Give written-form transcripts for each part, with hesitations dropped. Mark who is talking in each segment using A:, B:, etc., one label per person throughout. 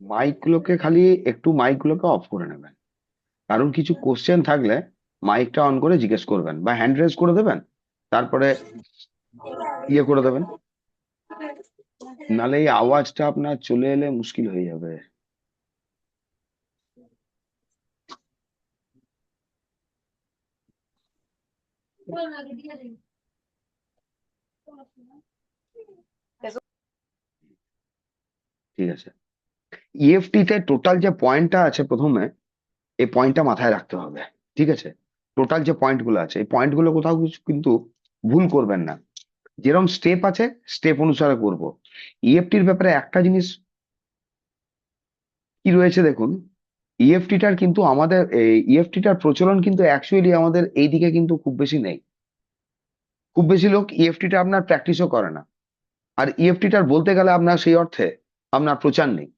A: মাইকগুলোকে of করে নেবেন। কারণ কিছু কোশ্চেন থাকলে মাইকটা অন করে জিজ্ঞেস করবেন বা হ্যান্ড রেজ করে দেবেন, তারপরে ইয়ে করে দেবেন। নালে এই আওয়াজটা আপনার চলে এলে মুশকিল হয়ে যাবে। ঠিক আছে। ইএফটি তে টোটাল যে পয়েন্টটা আছে প্রথমে, এই পয়েন্টটা মাথায় রাখতে হবে। ঠিক আছে। টোটাল যে পয়েন্ট গুলো আছে, এই পয়েন্ট গুলো কোথাও কিছু কিন্তু ভুল করবেন না। যেরকম স্টেপ আছে, স্টেপ অনুসারে করব। ইএফটির ব্যাপারে একটা জিনিস কি রয়েছে দেখুন, ইএফটিটার কিন্তু আমাদের ইএফটিটার প্রচলন কিন্তু অ্যাকচুয়ালি আমাদের এইদিকে কিন্তু খুব বেশি নেই। খুব বেশি লোক ইএফটিটা আপনার প্র্যাকটিসও করে না। আর ইএফটিটার বলতে গেলে আপনার সেই অর্থে আপনার প্রচার নেই।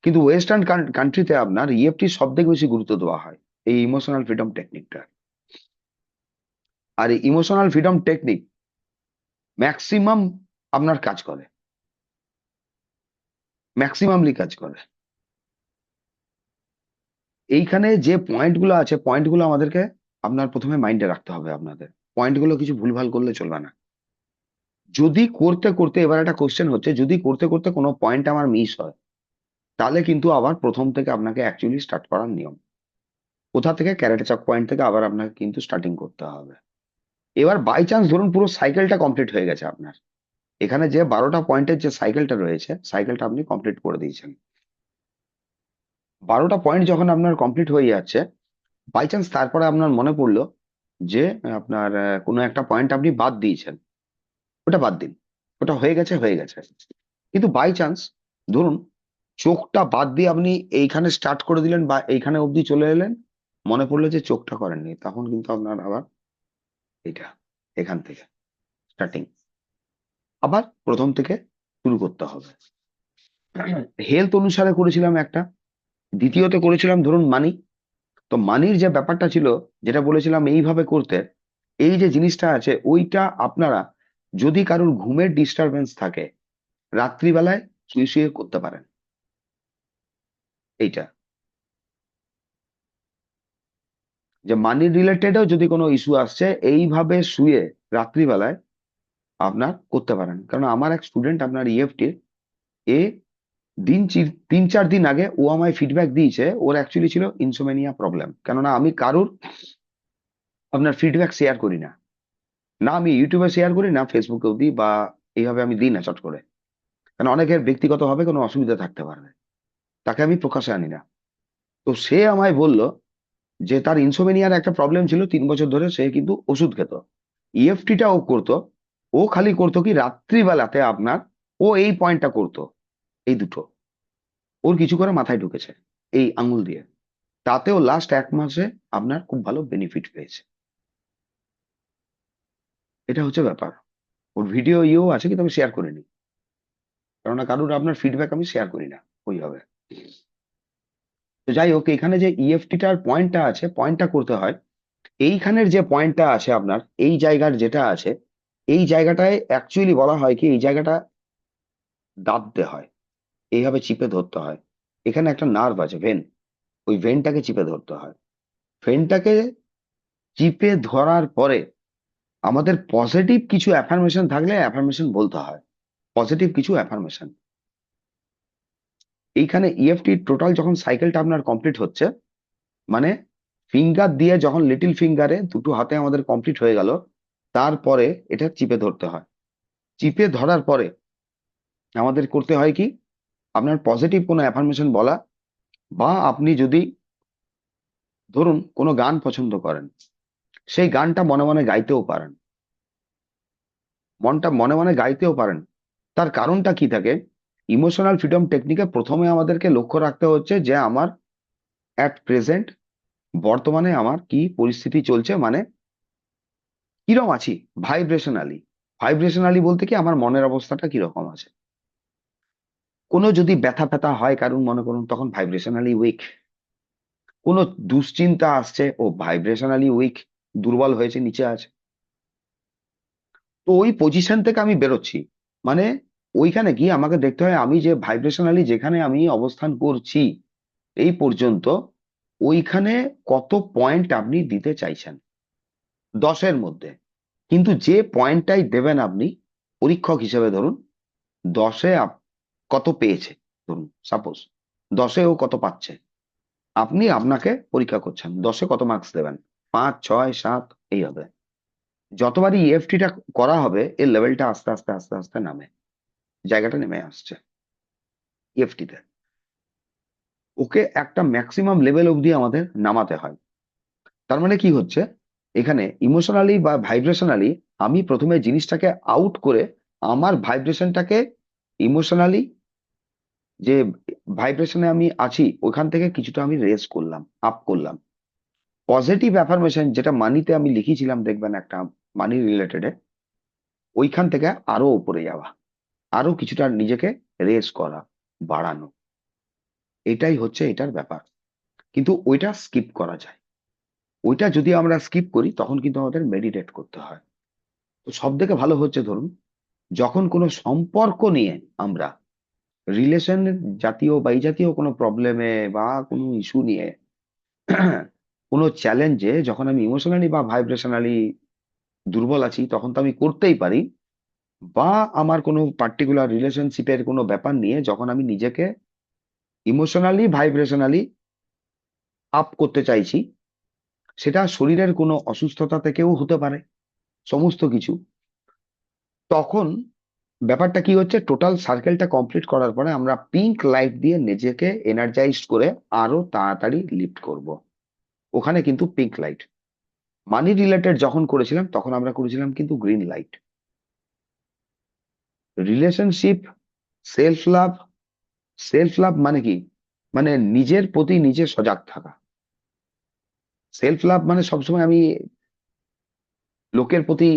A: কিন্তু ওয়েস্টার্ন কান্ট্রিতে আপনার ইএফটি সব থেকে বেশি গুরুত্ব দেওয়া হয়, এই ইমোশনাল ফ্রিডম টেকনিকটা। আর এই ইমোশনাল ফ্রিডম টেকনিক ম্যাক্সিমাম আপনার কাজ করে, ম্যাক্সিমামলি কাজ করে। এইখানে যে পয়েন্টগুলো আছে, পয়েন্টগুলো আমাদেরকে আপনার প্রথমে মাইন্ডে রাখতে হবে। আপনাদের পয়েন্টগুলো কিছু ভুলভাল করলে চলবে না। যদি করতে করতে, এবার একটা কোশ্চেন হচ্ছে, যদি করতে করতে কোনো পয়েন্ট আমার মিস হয়, তাহলে কিন্তু আবার প্রথম থেকে আপনাকে অ্যাকচুয়ালি স্টার্ট করার নিয়ম। কোথা থেকে? ক্যারেটে চক পয়েন্ট থেকে আবার আপনাকে কিন্তু স্টার্টিং করতে হবে। এবার বাই চান্স ধরুন পুরো সাইকেলটা কমপ্লিট হয়ে গেছে আপনার, এখানে যে 12টা পয়েন্টের যে সাইকেলটা রয়েছে, সাইকেলটা আপনি কমপ্লিট করে দিয়েছেন। 12টা পয়েন্ট যখন আপনার কমপ্লিট হয়ে যাচ্ছে, বাই চান্স তারপরে আপনার মনে পড়লো যে আপনার কোনো একটা পয়েন্ট আপনি বাদ দিয়েছেন, ওটা বাদ দিন। ওটা হয়ে গেছে, হয়ে গেছে। কিন্তু বাই চান্স ধরুন চোখটা বাদ দিয়ে আপনি এইখানে স্টার্ট করে দিলেন বা এইখানে অবধি চলে এলেন, মনে পড়লো যে চোখটা করেননি, তখন কিন্তু আপনার আবার এটা, এখান থেকে স্টার্টিং, আবার প্রথম থেকে শুরু করতে হবে। হেলথ অনুসারে করেছিলাম একটা, দ্বিতীয়তে করেছিলাম ধরুন মানি। তো মানির যে ব্যাপারটা ছিল, যেটা বলেছিলাম এইভাবে করতে, এই যে জিনিসটা আছে ওইটা আপনারা যদি কারোর ঘুমের ডিস্টারবেন্স থাকে, রাত্রিবেলায় শুয়ে শুয়ে করতে পারেন এইটা। যে মানি রিলেটেডও যদি কোনো ইস্যু আসছে, এইভাবে শুয়ে রাত্রিবেলায় আপনার করতে পারেন। কারণ আমার এক স্টুডেন্ট আপনার ইএফটির, এ 3-4 দিন আগে ও আমায় ফিডব্যাক দিয়েছে, ওর অ্যাকচুয়ালি ছিল ইনসোমেনিয়া প্রবলেম। কেননা আমি কারুর আপনার ফিডব্যাক শেয়ার করি না, না আমি ইউটিউবে শেয়ার করি, না ফেসবুকেও দিই, বা এইভাবে আমি দিই না চট করে। কারণ অনেকের ব্যক্তিগতভাবে কোনো অসুবিধা থাকতে পারে, তাকে আমি প্রকাশে আনি না। তো সে আমায় বলল যে তার ইনসোমেনিয়ার একটা প্রবলেম ছিল, 3 বছর ধরে সে কিন্তু ওষুধ খেত। ইএফটিটা ও করতো, ও খালি করতো কি রাত্রিবেলাতে আপনার, ও এই পয়েন্টটা করতো, এই দুটো ওর কিছু করে মাথায় ঢুকেছে, এই আঙুল দিয়ে। তাতেও লাস্ট 1 মাসে আপনার খুব ভালো বেনিফিট পেয়েছে। এটা হচ্ছে ব্যাপার। ওর ভিডিও ইয়েও আছে কিন্তু আমি শেয়ার করিনি, কেননা কারোর আপনার ফিডব্যাক আমি শেয়ার করি না ওইভাবে। তো যাই হোক, এখানে যে ইএফটিটার পয়েন্টটা আছে, পয়েন্টটা করতে হয়। এইখানের যে পয়েন্টটা আছে আপনার, এই জায়গার যেটা আছে, এই জায়গাটায় অ্যাকচুয়ালি বলা হয় কি, এই জায়গাটা দাবতে হয়, এইভাবে চিপে ধরতে হয়। এখানে একটা নার্ভ আছে, ভেন, ওই ভেনটাকে চিপে ধরতে হয়। ভেনটাকে চিপে ধরার পরে আমাদের পজিটিভ কিছু অ্যাফার্মেশন থাকলে অ্যাফার্মেশন বলতে হয়, পজিটিভ কিছু অ্যাফার্মেশন। এইখানে ইএফটি টোটাল যখন সাইকেলটা আপনার কমপ্লিট হচ্ছে, মানে ফিঙ্গার দিয়ে যখন লিটল ফিঙ্গারে দুটো হাতে আমাদের কমপ্লিট হয়ে গেল, তারপরে এটা চিপে ধরতে হয়। চিপে ধরার পরে আমাদের করতে হয় কি, আপনার পজিটিভ কোনো অ্যাফার্মেশন বলা, বা আপনি যদি ধরুন কোনো গান পছন্দ করেন, সেই গানটা মনে মনে গাইতেও পারেন, মনটা মনে মনে গাইতেও পারেন। তার কারণটা কি থাকে, ইমোশনাল ফ্রিডম টেকনিকে প্রথমে আমাদেরকে লক্ষ্য রাখতে হচ্ছে যে আমার অ্যাট প্রেজেন্ট, বর্তমানে আমার কি পরিস্থিতি চলছে, মানে কিরম আছি ভাইব্রেশনালি। ভাইব্রেশনালি বলতে কি, আমার মনের অবস্থাটা কিরকম আছে। কোনো যদি ব্যথা ফ্যাথা হয় কারণ মনে করুন, তখন ভাইব্রেশনালি উইক। কোনো দুশ্চিন্তা আসছে, ও ভাইব্রেশনালি উইক, দুর্বল হয়েছে, নিচে আছে। তো ওই পজিশন থেকে আমি বেরোচ্ছি, মানে ওইখানে গিয়ে আমাকে দেখতে হয় আমি যে ভাইব্রেশনালি যেখানে আমি অবস্থান করছি এই পর্যন্ত, ওইখানে কত পয়েন্ট আপনি দিতে চাইছেন 10-এর মধ্যে। কিন্তু যে পয়েন্টটাই দেবেন আপনি পরীক্ষক হিসেবে, ধরুন 10-এ কত পেয়েছে, ধরুন সাপোজ 10-এ ও কত পাচ্ছে, আপনি আপনাকে পরীক্ষা করছেন 10-এ কত মার্কস দেবেন, 5, 6, 7 এই হবে। যতবারই ইএফটিটা করা হবে এর লেভেলটা আস্তে আস্তে আস্তে আস্তে নামে, জায়গাটা নেমে আসছে ইএফটিতে। ওকে একটা ম্যাক্সিমাম লেভেল অবধি আমাদের নামাতে হয়। তার মানে কি হচ্ছে, এখানে ইমোশনালি বা ভাইব্রেশনালি আমি প্রথমে জিনিসটাকে আউট করে আমার ভাইব্রেশনটাকে ইমোশনালি যে ভাইব্রেশনে আমি আছি ওখান থেকে কিছুটা আমি রেজ করলাম, আপ করলাম। পজিটিভ অ্যাফার্মেশন যেটা মানিতে আমি লিখেছিলাম দেখবেন একটা মানি রিলেটেড, ওইখান থেকে আরো উপরে যাওয়া, আরো কিছুটা নিজেকে রেজ করা, বাড়ানো, এটাই হচ্ছে এটার ব্যাপার। কিন্তু ওইটা স্কিপ করা যায়। ওইটা যদি আমরা স্কিপ করি তখন কিন্তু আমাদের মেডিটেট করতে হয়। তো সব থেকে ভালো হচ্ছে ধরুন যখন কোনো সম্পর্ক নিয়ে আমরা রিলেশন জাতীয় বা এই জাতীয় কোনো প্রবলেমে বা কোনো ইস্যু নিয়ে কোনো চ্যালেঞ্জে যখন আমি ইমোশনালি বা ভাইব্রেশনালি দুর্বল আছি, তখন তো আমি করতেই পারি। বা আমার কোনো পার্টিকুলার রিলেশনশিপের কোনো ব্যাপার নিয়ে যখন আমি নিজেকে ইমোশনালি ভাইব্রেশনালি আপ করতে চাইছি, সেটা শরীরের কোনো অসুস্থতা থেকেও হতে পারে, সমস্ত কিছু। তখন ব্যাপারটা কি হচ্ছে, টোটাল সার্কেলটা কমপ্লিট করার পরে আমরা পিঙ্ক লাইট দিয়ে নিজেকে এনার্জাইজ করে আরো তাড়াতাড়ি লিফট করব। ওখানে কিন্তু পিঙ্ক লাইট। মানি রিলেটেড যখন করেছিলাম তখন আমরা করেছিলাম কিন্তু green light. Relationship, self love, self love মানে কি, মানে নিজের প্রতি নিজে সজাগ থাকা। সেলফ লাভ মানে সবসময় আমি লোকের প্রতি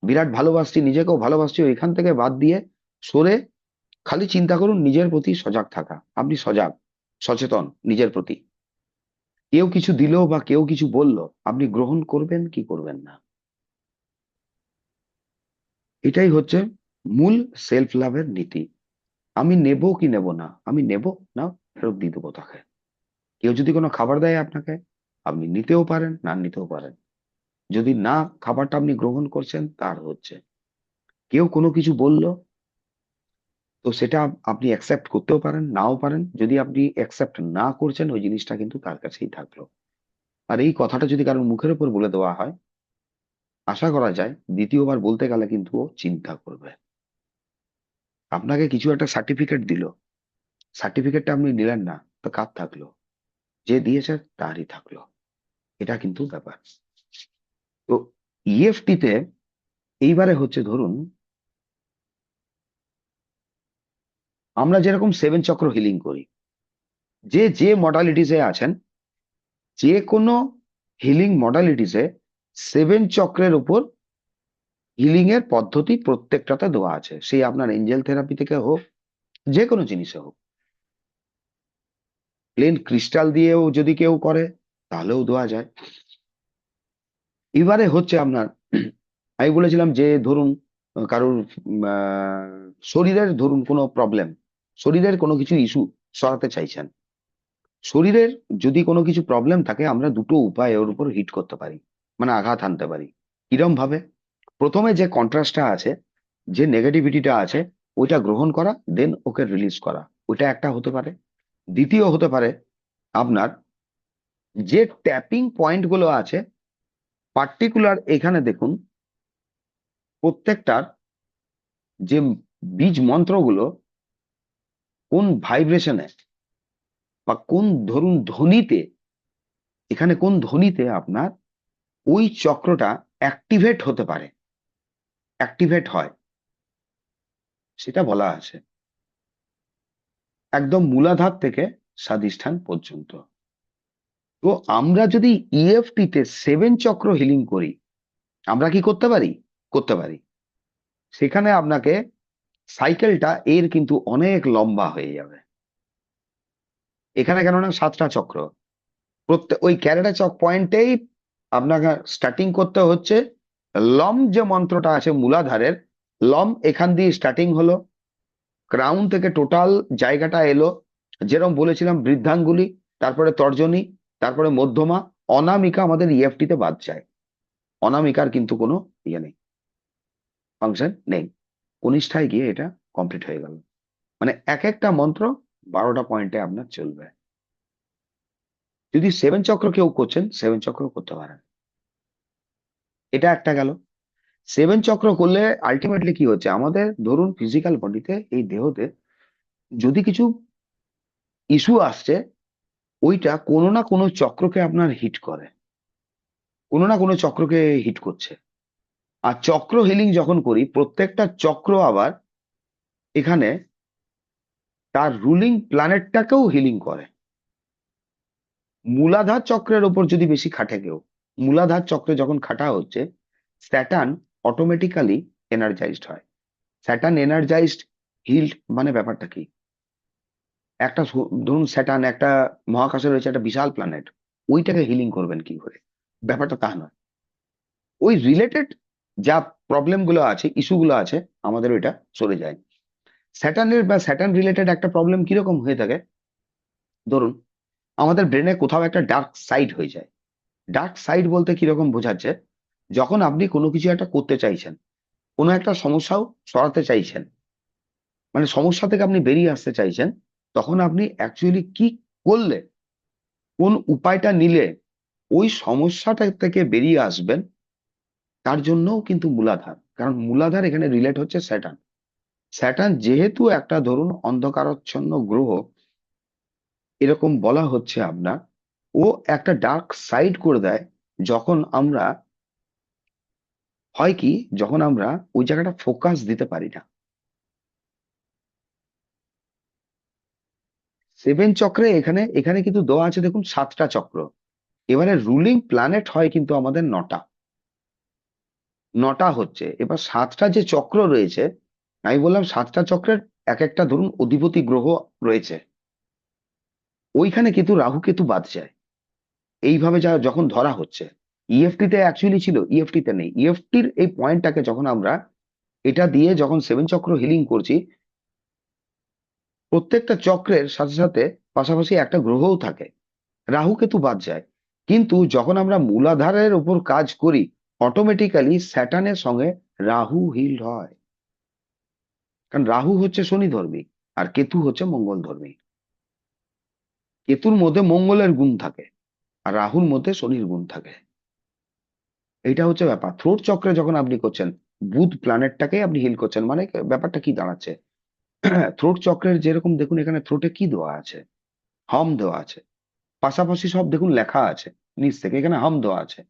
A: বিরাট ভালোবাসছি, নিজেকেও ভালোবাসছি, এখান থেকে বাদ দিয়ে সরে খালি চিন্তা করুন নিজের প্রতি সজাগ থাকা। আপনি সজাগ, সচেতন নিজের প্রতি। কেউ কিছু দিল বা কেউ কিছু বলল, আপনি গ্রহণ করবেন কি করবেন না, এটাই হচ্ছে মূল সেলফ লাভের নীতি। আমি নেব কি নেব না, আমি নেব না, ফেরত দিয়ে দেবো তাকে। কেউ যদি কোনো খাবার দেয় আপনাকে, আপনি নিতেও পারেন না নিতেও পারেন। যদি না খাবারটা আপনি গ্রহণ করছেন তার হচ্ছে, কেউ কোনো কিছু বলল, তো সেটা আপনি অ্যাকসেপ্ট করতেও পারেন নাও পারেন। যদি আপনি অ্যাকসেপ্ট না করছেন ওই জিনিসটা কিন্তু তার কাছেই থাকলো। আর এই কথাটা যদি কারোর মুখের উপর বলে দেওয়া হয়, আশা করা যায় দ্বিতীয়বার বলতে গেলে কিন্তু ও চিন্তা করবে। আপনাকে কিছু একটা সার্টিফিকেট দিল, সার্টিফিকেটটা আপনি নিলেন না, তো কার থাকলো, যে দিয়েছে তারই থাকলো। এটা কিন্তু ব্যাপার। তো ইএফটি তে এইবারে হচ্ছে ধরুন আমরা যেরকম 7 চক্র হিলিং করি, যে যে মডালিটিসে আছেন, যে কোনো হিলিং মডালিটিসে 7 চক্রের উপর হিলিং এর পদ্ধতি প্রত্যেকটাতে দেওয়া আছে। সেই আপনার এঞ্জেল থেরাপি থেকে হোক, যে কোনো জিনিসে হোক, প্লেন ক্রিস্টাল দিয়েও যদি কেউ করে তাহলেও দেওয়া যায়। এবারে হচ্ছে আপনার আমি বলেছিলাম যে ধরুন কারোর শরীরের ধরুন কোনো প্রবলেম, শরীরের কোনো কিছু ইস্যু সরাতে চাইছেন। শরীরের যদি কোনো কিছু প্রবলেম থাকে আমরা দুটো উপায় ওর উপর হিট করতে পারি, মানে আঘাত হানতে পারি। কিরম ভাবে, প্রথমে যে কন্ট্রাস্টটা আছে, যে নেগেটিভিটিটা আছে, ওইটা গ্রহণ করা, দেন ওকে রিলিজ করা, ওইটা একটা হতে পারে। দ্বিতীয় হতে পারে আপনার যে ট্যাপিং পয়েন্ট গুলো আছে পার্টিকুলার, এখানে দেখুন প্রত্যেকটার যে বীজ মন্ত্রগুলো কোন ভাইব্রেশনে বা কোন ধরুন ধ্বনিতে, এখানে কোন ধ্বনিতে আপনার ওই চক্রটা অ্যাক্টিভেট হতে পারে, অ্যাক্টিভেট হয়, সেটা বলা আছে একদম মূলাধার থেকে স্বাধিষ্ঠান পর্যন্ত। তো আমরা যদি ইএফটি তে 7 চক্র হিলিং করি, আমরা কি করতে পারি, করতে পারি। সেখানে আপনাকে সাইকেলটা এর কিন্তু অনেক লম্বা হয়ে যাবে। এখানে কেননা 7টা চক্র, প্রত্যেক ওই ক্যারেটা চক পয়েন্টেই আপনাকে স্টার্টিং করতে হচ্ছে। লম যে মন্ত্রটা আছে মূলাধারের, লম এখান দিয়ে স্টার্টিং হলো, ক্রাউন থেকে টোটাল জায়গাটা এলো, যেরকম বলেছিলাম বৃদ্ধাঙ্গুলি, তারপরে তর্জনী, তারপরে মধ্যমা, অনামিকা আমাদের ইএফটি তে বাদ যায়। অনামিকার কিন্তু কোনো ইয়ে নেই, ফাংশন নেই। কনিষ্ঠায় গিয়ে এটা কমপ্লিট হয়ে গেল। মানে এক একটা মন্ত্র 12টা পয়েন্টে আপনার চলবে। যদি সেভেন চক্র কেউ করছেন, সেভেন চক্র করতে পারেন। এটা একটা গেল। সেভেন চক্র করলে আলটিমেটলি কি হচ্ছে, আমাদের ধরুন ফিজিক্যাল বডিতে, এই দেহতে যদি কিছু ইস্যু আসছে, ওইটা কোনো না কোনো চক্রকে আপনার হিট করে, কোনো না কোনো চক্রকে হিট করছে। আর চক্র হিলিং যখন করি, প্রত্যেকটা চক্র আবার এখানে তার রুলিং প্ল্যানেটটাকেও হিলিং করে। মূলাধার চক্রের ওপর যদি বেশি খাটে কেউ, মূলাধার চক্রে যখন খাটা হচ্ছে, স্যাটার্ন অটোমেটিক্যালি এনার্জাইজড হয়। স্যাটার্ন এনার্জাইজড হিল্ড মানে ব্যাপারটা কি, ধরুন স্যাটার্ন একটা মহাকাশে রয়েছে একটা বিশাল প্ল্যানেট, ওইটাকে হিলিং করবেন কি করে, ব্যাপারটা তা নয়। ওই রিলেটেড যা প্রবলেম গুলো আছে, ইস্যু গুলো আছে, আমাদের ওইটা সরে যায়। স্যাটার্নের বা স্যাটার্ন রিলেটেড একটা প্রবলেম কিরকম হয়ে থাকে, ধরুন আমাদের ব্রেনে কোথাও একটা ডার্ক সাইড হয়ে যায়। ডার্ক সাইড বলতে কিরকম বোঝাচ্ছে, যখন আপনি কোনো কিছু একটা করতে চাইছেন, কোনো একটা সমস্যাও সরাতে চাইছেন, মানে সমস্যা থেকে আপনি বেরিয়ে আসতে চাইছেন, তখন আপনি অ্যাকচুয়ালি কি করলে, কোন উপায়টা নিলে ওই সমস্যাটা থেকে বেরিয়ে আসবেন, তার জন্যও কিন্তু মূলাধার। কারণ মূলাধার এখানে রিলেট হচ্ছে স্যাটার্ন। স্যাটার্ন যেহেতু একটা ধরুন অন্ধকারাচ্ছন্ন গ্রহ, এরকম বলা হচ্ছে আপনার, ও একটা ডার্ক সাইড করে দেয়। যখন আমরা, হয় কি, যখন আমরা ওই জায়গাটা ফোকাস দিতে পারি না। সেভেন চক্রে এখানে এখানে কিন্তু দেওয়া আছে দেখুন 7টা চক্র। এবারে রুলিং প্ল্যানেট হয় কিন্তু আমাদের 9টা। 9টা হচ্ছে, এবার 7টা যে চক্র রয়েছে, আমি বললাম 7টা চক্রের এক একটা ধরুন অধিপতি গ্রহ রয়েছে, ওইখানে কিন্তু রাহু কেতু বাদ যায়। এইভাবে যা যখন ধরা হচ্ছে, ইএফটি তে অ্যাকচুয়ালি ছিল, ইএফটি তে নেই। ইএফটির এই পয়েন্টটাকে যখন আমরা এটা দিয়ে যখন সেভেন চক্র হিলিং করছি, প্রত্যেকটা চক্রের সাথে সাথে পাশাপাশি একটা গ্রহও থাকে, রাহু কেতু বাদ যায়। কিন্তু যখন আমরা মূলাধারের উপর কাজ করি, অটোমেটিক্যালি স্যাটার্নের সঙ্গে রাহু হিল হয়। কারণ রাহু হচ্ছে শনি ধর্মী, আর কেতু হচ্ছে মঙ্গল ধর্মী। কেতুর মধ্যে মঙ্গলের গুণ থাকে, আর রাহুর মধ্যে শনির গুণ থাকে। এইটা হচ্ছে ব্যাপার। থ্রোট চক্রে যখন আপনি করছেন, বুধ প্ল্যানেটটাকে আপনি হিল করছেন, মানে ব্যাপারটা কি দাঁড়াচ্ছে, থ্রোট চক্রের যেরকম দেখুন এখানে থ্রোটে কি দেওয়া আছে, হম দেওয়া আছে, পাশাপাশি সব দেখুন লেখা আছে নিচ থেকে, এখানে হম দেওয়া আছে।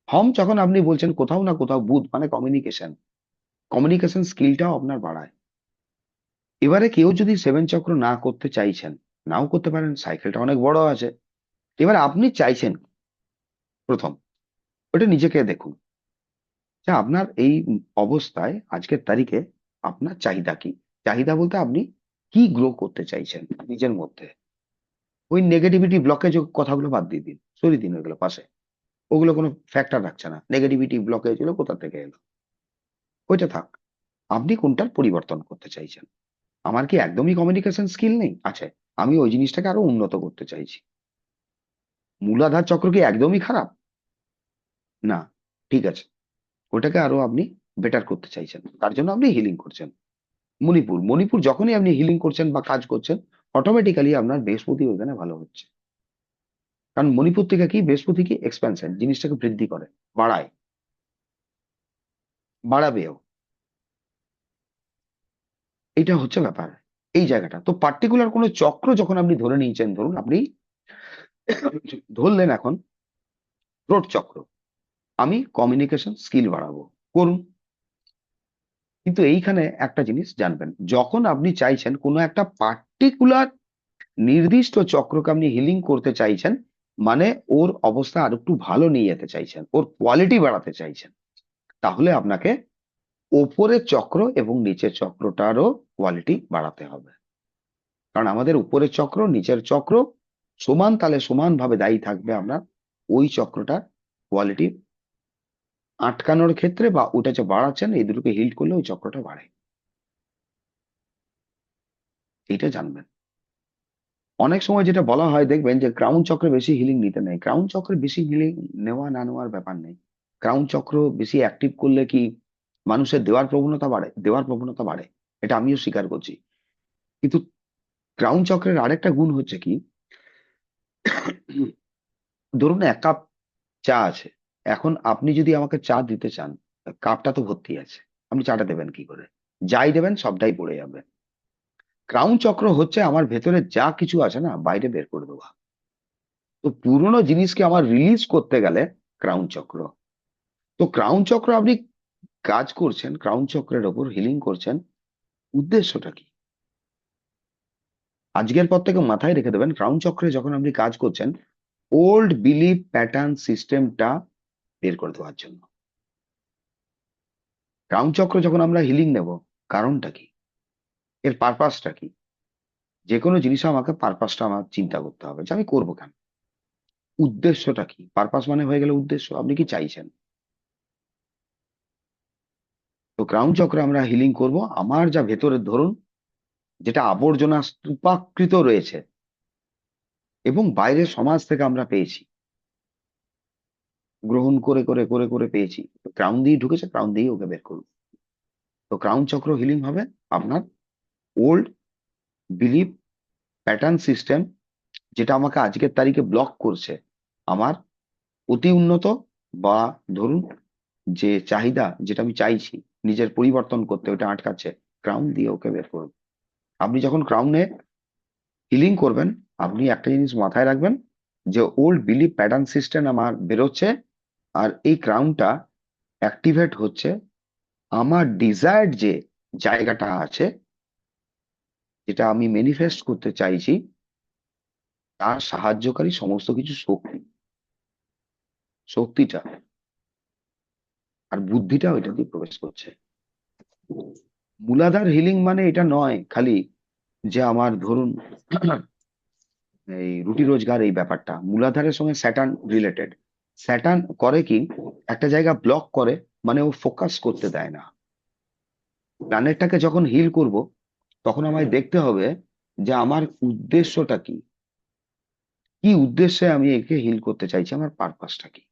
A: হম যখন আপনি বলছেন, কোথাও না কোথাও বুধ মানে কমিউনিকেশন, কমিউনিকেশন স্কিলটাও আপনার বাড়ায়। এবারে কেউ যদি সেভেন চক্র না করতে চাইছেন, নাও করতে পারেন, সাইকেলটা অনেক বড় আছে। এবার আপনি চাইছেন, প্রথম ওটা নিজেকে দেখুন, যে আপনার এই অবস্থায় আজকের তারিখে আপনার চাহিদা কি। চাহিদা বলতে আপনি কি গ্রো করতে চাইছেন নিজের মধ্যে। ওই নেগেটিভিটি ব্লকেজ কথাগুলো বাদ দিয়ে দিন, সরিয়ে দিন ওইগুলো পাশে। ওগুলো কোনো ফ্যাক্টর রাখছে না, নেগেটিভিটি ব্লকেজ হলো কোথা থেকে এলো, ওইটা থাক। আপনি কোনটার পরিবর্তন করতে চাইছেন। আমার কি একদমই কমিউনিকেশন স্কিল নেই, আছে, আমি ওই জিনিসটাকে আরো উন্নত করতে চাইছি। মূলাধার চক্র কি একদমই খারাপ না, ঠিক আছে, ওটাকে আরো আপনি বেটার করতে চাইছেন, তার জন্য আপনি হিলিং করছেন। মণিপুর, মণিপুর যখনই আপনি হিলিং করছেন বা কাজ করছেন, অটোমেটিক্যালি আপনার বৃহস্পতি ওখানে ভালো হচ্ছে। কারণ মণিপুর থেকে কি, বৃহস্পতি কি এক্সপ্যানশন, জিনিসটাকে বৃদ্ধি করে, বাড়ায়, বাড়াবেও। এটা হচ্ছে ব্যাপার। এই জায়গাটা তো পার্টিকুলার কোনো চক্র যখন আপনি ধরে নিয়েছেন, ধরুন আপনি ধরলেন এখন থ্রোট চক্র, আমি কমিউনিকেশন স্কিল বাড়াবো, করুন। কিন্তু এইখানে একটা জিনিস জানবেন, যখন আপনি চাইছেন কোনো একটা পার্টিকুলার নির্দিষ্ট চক্রকে আপনি হিলিং করতে চাইছেন, মানে ওর অবস্থা আর একটু ভালো নিয়ে যেতে চাইছেন, ওর কোয়ালিটি বাড়াতে চাইছেন, তাহলে আপনাকে ওপরের চক্র এবং নিচের চক্রটারও কোয়ালিটি বাড়াতে হবে। কারণ আমাদের উপরের চক্র নিচের চক্র সমান তালে সমান ভাবে দায়ী থাকবে আপনার ওই চক্রটার কোয়ালিটি আটকানোর ক্ষেত্রে, বা ওটা যে বাড়াচ্ছেন, এই দুটোকে হিল করলে ওই চক্রটা বাড়ে। এটা জানবেন। অনেক সময় যেটা বলা হয় দেখবেন যে ক্রাউন চক্রে বেশি হিলিং নিতে নেই, ক্রাউন চক্রে বেশি হিলিং নেওয়া না নেওয়ার ব্যাপার নেই। ক্রাউন চক্র বেশি অ্যাক্টিভ করলে কি মানুষের দেওয়ার প্রবণতা বাড়ে? দেওয়ার প্রবণতা বাড়ে, এটা আমিও স্বীকার করছি। কিন্তু ক্রাউন চক্রের আরেকটা গুণ হচ্ছে কি, ধরুন 1 কাপ চা আছে, এখন আপনি যদি আমাকে চা দিতে চান, কাপটা তো ভর্তি আছে, আপনি চাটা দেবেন কি করে? যাই দেবেন সবটাই পড়ে যাবে। ক্রাউন চক্র হচ্ছে আমার ভেতরে যা কিছু আছে না বাইরে বের করে দেওয়া। তো পুরোনো জিনিসকে আমার রিলিজ করতে গেলে ক্রাউন চক্র। তো ক্রাউন চক্র আপনি কাজ করছেন, ক্রাউন চক্রের ওপর হিলিং করছেন, উদ্দেশ্যটা কি? আজকের পর থেকে মাথায় রেখে দেবেন, ক্রাউন চক্রে যখন আপনি কাজ করছেন, ওল্ড বিলিফ প্যাটার্ন সিস্টেমটা বের করে দেওয়ার জন্য। ক্রাউন চক্র যখন আমরা হিলিং নেব, কারণটা কি, এর পারপাসটা কি? যে কোনো জিনিস আমাকে পারপাসটা আমার চিন্তা করতে হবে যে আমি করবো কেন, উদ্দেশ্যটা কি। পারপাস মানে হয়ে গেল উদ্দেশ্য, আপনি কি চাইছেন। তো ক্রাউন চক্রে আমরা হিলিং করব আমার যা ভেতরে ধরুন যেটা আবর্জনা স্তূপাকৃত রয়েছে এবং বাইরের সমাজ থেকে আমরা পেয়েছি, গ্রহণ করে করে করে করে পেয়েছি, তো ক্রাউন দিয়ে ঢুকেছে, ক্রাউন দিয়ে ওকে বের করুন। তো ক্রাউন চক্র হিলিং হবে আপনার ওল্ড বিলিফ প্যাটার্ন সিস্টেম, যেটা আমাকে আজকের তারিখে ব্লক করছে, আমার অতি উন্নত বা ধরুন যে চাহিদা যেটা আমি চাইছি নিজের পরিবর্তন করতে, ওটা আটকাচ্ছে, ক্রাউন দিয়ে ওকে বের করুন। আপনি যখন ক্রাউনে হিলিং করবেন, আপনি একটা জিনিস মাথায় রাখবেন যে ওল্ড বিলিফ প্যাটার্ন সিস্টেম আমার বেরোচ্ছে, আর এই ক্রাউনটা অ্যাক্টিভেট হচ্ছে আমার ডিজায়ার্ড যে জায়গাটা আছে, যেটা আমি ম্যানিফেস্ট করতে চাইছি, তার সাহায্যকারী সমস্ত কিছু শক্তি, শক্তিটা আর বুদ্ধিটা ওইটা দিয়ে প্রবেশ করছে। মূলাধার হিলিং মানে এটা নয় খালি যে আমার ধরুন এই রুটি রোজগার এই ব্যাপারটা, মূলাধারের সঙ্গে স্যাটার্ন রিলেটেড। স্যাটার্ন করে কি, একটা জায়গা ব্লক করে, মানে ও ফোকাস করতে দেয় না। প্ল্যানেটটাকে যখন হিল করব, তখন আমায় দেখতে হবে যে আমার উদ্দেশ্যটা কি, কি উদ্দেশ্যে আমি একে হিল করতে চাইছি, আমার পারপাসটা কি।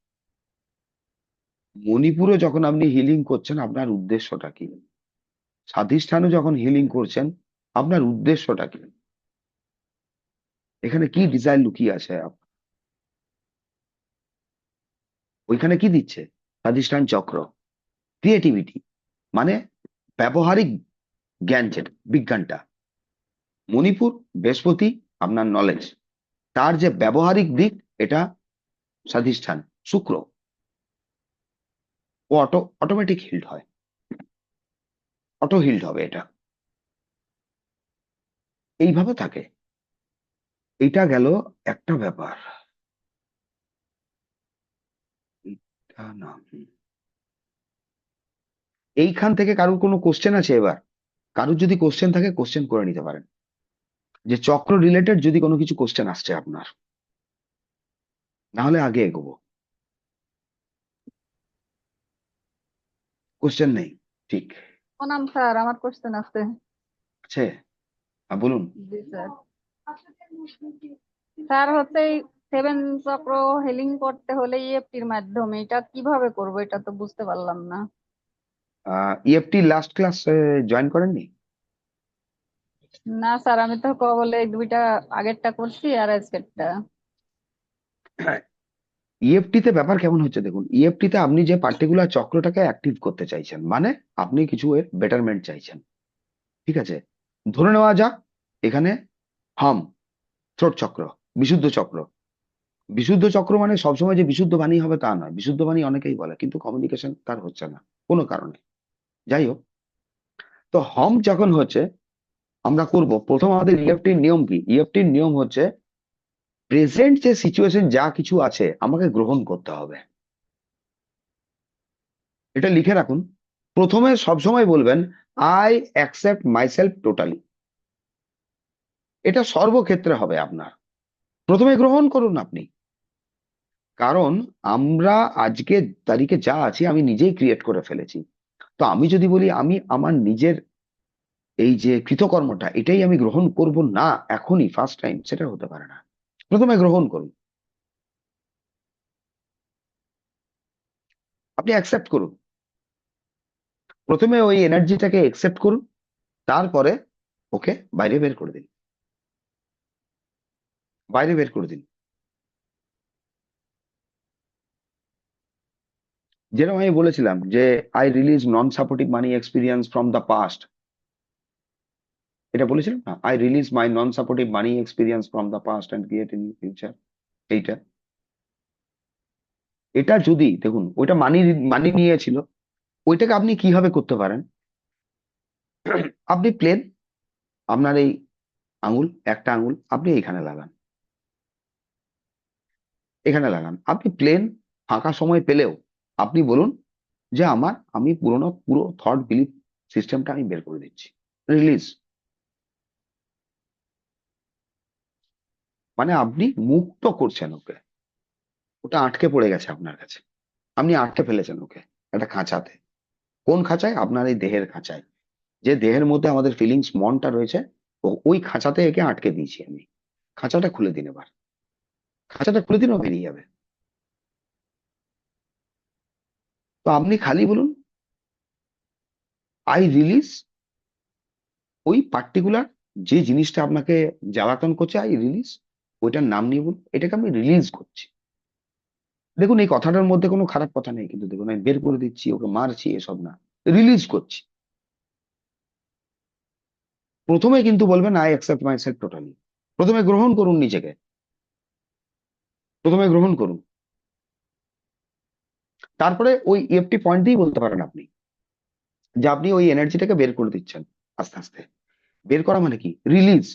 A: মণিপুরে যখন আপনি হিলিং করছেন, আপনার উদ্দেশ্যটা কি? স্বাধিষ্ঠানে যখন হিলিং করছেন, আপনার উদ্দেশ্যটা কি? এখানে কি ডিজাইন লুকিয়ে আছে ওইখানে কি দিচ্ছে স্বাধিষ্ঠান চক্র? ক্রিয়েটিভিটি, মানে ব্যবহারিক জ্ঞান, যেটা বিজ্ঞানটা। মণিপুর বৃহস্পতি আপনার নলেজ, তার যে ব্যবহারিক দিক, এটা স্বাধিষ্ঠান শুক্র, ও অটোমেটিক হিল্ড হয়, অটো হিল্ড হবে এটা, এইভাবে থাকে। এটা গেল একটা ব্যাপার। এটা না, এইখান থেকে কারোর কোনো কোশ্চেন আছে? এবার কারোর যদি কোশ্চেন থাকে, কোশ্চেন করে নিতে পারেন, যে চক্র রিলেটেড যদি কোনো কিছু কোশ্চেন আসছে আপনার, না হলে আগে এগোবো। কোশ্চেন নেই? ঠিক
B: প্রণাম স্যার, আমার কোশ্চেন আছে।
A: আছে, বলুন।
B: জি স্যার। স্যার হচ্ছে এই 7 চক্র হিলিং করতে হলে ইএফটির মাধ্যমে, এটা কিভাবে করব এটা তো বুঝতে পারলাম না।
A: ইএফটি লাস্ট ক্লাস জয়েন করেননি?
B: না স্যার, আমি তো বলে এই দুইটা আগেরটা করছি আর আজকেরটা।
A: ইএফটি তে ব্যাপার কেমন হচ্ছে দেখুন, ইএফটি তে আপনি যে পার্টিকুলার চক্রটাকে অ্যাক্টিভ করতে চাইছেন, মানে আপনি কিছু এর বেটারমেন্ট চাইছেন, ঠিক আছে। ধরে নেওয়া যাক এখানে হাম, থ্রোট চক্র, বিশুদ্ধ চক্র। বিশুদ্ধ চক্র মানে সবসময় যে বিশুদ্ধ বাণী হবে তা নয়, বিশুদ্ধ বাণী অনেকেই বলে কিন্তু কমিউনিকেশন তার হচ্ছে না কোনো কারণে। যাই হোক, তো হম যখন হচ্ছে, আমরা করব প্রথম আমাদের ইএফটির নিয়ম কি? ইএফটির নিয়ম হচ্ছে প্রেজেন্ট যে সিচুয়েশন যা কিছু আছে আমাকে গ্রহণ করতে হবে। এটা লিখে রাখুন। প্রথমে সবসময় বলবেন আই অ্যাকসেপ্ট মাইসেলফ টোটালি। এটা সর্বক্ষেত্রে হবে আপনার, প্রথমে গ্রহণ করুন আপনি। কারণ আমরা আজকের তারিখে যা আছি আমি নিজেই ক্রিয়েট করে ফেলেছি। তো আমি যদি বলি আমি আমার নিজের এই যে কৃতকর্মটা, এটাই আমি গ্রহণ করব না এখনই ফার্স্ট টাইম, সেটা হতে পারে না। প্রথমে গ্রহণ করুন, আপনি অ্যাকসেপ্ট করুন, প্রথমে ওই এনার্জিটাকে অ্যাকসেপ্ট করুন, তারপরে ওকে বাইরে বের করে দিন, বাইরে বের করে দিন। যেরকম আমি বলেছিলাম যে I release non supportive money experience from the past, এটা বলেছিলাম না, I release my non supportive money experience from the past and create in future. এইটা, এটা যদি দেখুন, ওইটা মানি, মানি নিয়েছিল, ওইটাকে আপনি কিভাবে করতে পারেন? আপনি প্লেন, আপনার এই আঙুল, একটা আঙুল আপনি এইখানে লাগান, এখানে লাগান, আপনি প্লেন ফাঁকা সময় পেলেও আপনি বলুন যে আমি পুরো থট বিলিফ সিস্টেমটা আমি বের করে দিচ্ছি, রিলিজ। মানে আপনি মুক্ত করছেন ওকে, ওটা আটকে পড়ে গেছে আপনার কাছে, আপনি আটকে ফেলেছেন ওকে একটা খাঁচাতে। কোন খাঁচায়? আপনার এই দেহের খাঁচায়, যে দেহের মধ্যে আমাদের ফিলিংস মনটা রয়েছে, ওই খাঁচাতে একে আটকে দিয়েছি আমি। খাঁচাটা খুলে দিন এবার, খাঁচাটা খুলে দিন, ও বেরিয়ে যাবে। তো আপনি খালি বলুন আই রিলিজ, ওই পার্টিকুলার যে জিনিসটা আপনাকে জ্বালাতন করছে, আই রিলিজ, ওইটার নাম নিয়ে বলুন এটাকে আমি রিলিজ করছি। দেখুন এই কথাটার মধ্যে কোনো খারাপ কথা নেই, কিন্তু দেখুন আমি বের করে দিচ্ছি, ওকে মারছি, এসব না, রিলিজ করছি। প্রথমে কিন্তু বলবেন I accept my self totally, প্রথমে গ্রহণ করুন নিজেকে, প্রথমে গ্রহণ করুন, তারপরে ওই ইএফটি পয়েন্ট দিয়েই বলতে পারেন আপনি যে আপনি ওই এনার্জিটাকে বের করে দিচ্ছেন আস্তে আস্তে। বের করা মানে কি? রিলিজ।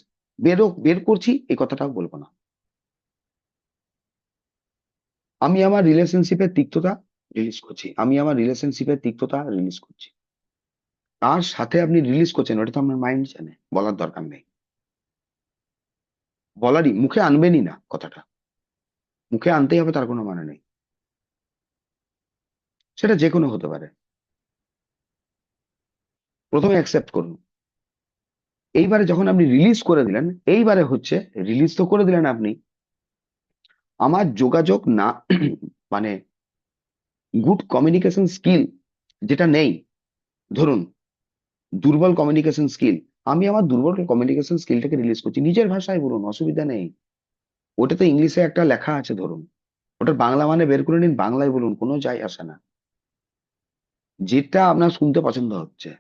A: বের করছি এই কথাটাও বলবো না। আমি আমার রিলেশনশিপের তিক্ততা রিলিজ করছি, আমি আমার রিলেশনশিপের তিক্ততা রিলিজ করছি। তার সাথে আপনি রিলিজ করছেন, ওটা তো আপনার মাইন্ড জানে, বলার দরকার নেই, বলারই মুখে আনবেনই না কথাটা, মুখে আনতেই হবে তার কোনো মানে নেই, সেটা যে কোনো হতে পারে। প্রথমে অ্যাকসেপ্ট করুন, এইবারে যখন আপনি রিলিজ করে দিলেন, এইবারে হচ্ছে রিলিজ তো করে দিলেন আপনি, আমার যোগাযোগ না মানে গুড কমিউনিকেশন স্কিল যেটা নেই, ধরুন দুর্বল কমিউনিকেশন স্কিল, আমি আমার দুর্বল কমিউনিকেশন স্কিলটাকে রিলিজ করছি, নিজের ভাষায় বলুন, অসুবিধা নেই। ওটাতে ইংলিশে একটা লেখা আছে ধরুন, ওটার বাংলা মানে বের করে নিন, বাংলায় বলুন, কোনো যায় আসে না, যেটা আপনার শুনতে পছন্দ হচ্ছে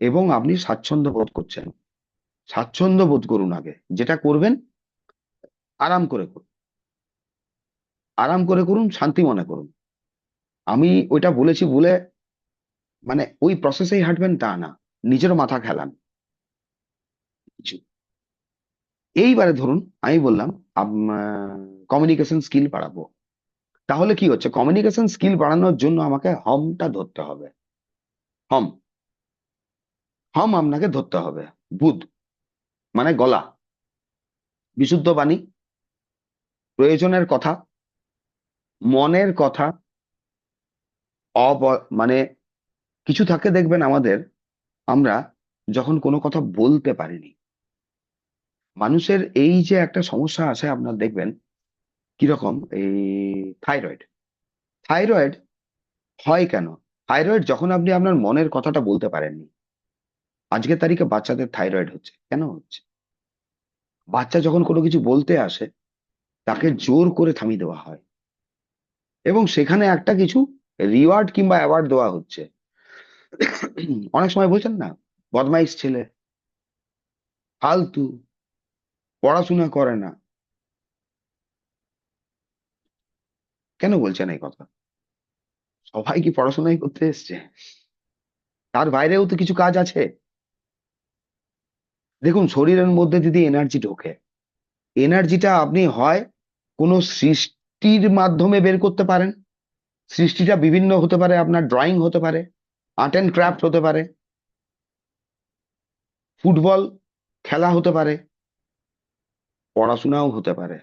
A: এবং আপনি স্বাচ্ছন্দ্য বোধ করছেন, স্বাচ্ছন্দ্য বোধ করুন আগে, যেটা করবেন আরাম করে করুন, আরাম করে করুন, শান্তি মনে করুন। আমি ওইটা বলেছি বলে মানে ওই প্রসেসেই হাঁটবেন তা না, নিজেরও মাথা খেলান কিছু। এইবারে ধরুন আমি বললাম কমিউনিকেশন স্কিল বাড়াবো, তাহলে কি হচ্ছে, কমিউনিকেশন স্কিল বাড়ানোর জন্য আমাকে হমটা ধরতে হবে, হম, হম আপনাকে ধরতে হবে, বুধ মানে গলা, বিশুদ্ধ বাণী, প্রয়োজনের কথা, মনের কথা, মানে কিছু থাকে দেখবেন আমাদের, আমরা যখন কোনো কথা বলতে পারিনি, মানুষের এই যে একটা সমস্যা আছে আপনার দেখবেন কিরকম, এই থাইরয়েড, থাইরয়েড হয় কেন? থাইরয়েড যখন আপনি আপনার মনের কথাটা বলতে পারেননি, আজকের তারিখে বাচ্চাদের থাইরয়েড হচ্ছে কেন হচ্ছে? বাচ্চা যখন কোনো কিছু বলতে আসে, তাকে জোর করে থামিয়ে দেওয়া হয় এবং সেখানে একটা কিছু রিওয়ার্ড কিংবা অ্যাওয়ার্ড দেওয়া হচ্ছে। অনেক সময় বলছেন না, বদমাইশ ছেলে, ফালতু, পড়াশোনা করে না, কেন বলছেন এই কথা? সবাই কি পড়াশোনাই করতে এসছে? তার বাইরেও তো কিছু কাজ আছে। দেখুন শরীরের মধ্যে যদি এনার্জি ঢোকে, এনার্জিটা আপনি হয় কোনো সৃষ্টির মাধ্যমে বের করতে পারেন, সৃষ্টিটা বিভিন্ন হতে পারে, আপনার ড্রয়িং হতে পারে, আর্ট অ্যান্ড ক্রাফট হতে পারে, ফুটবল খেলা হতে পারে, পড়াশোনাও হতে পারে,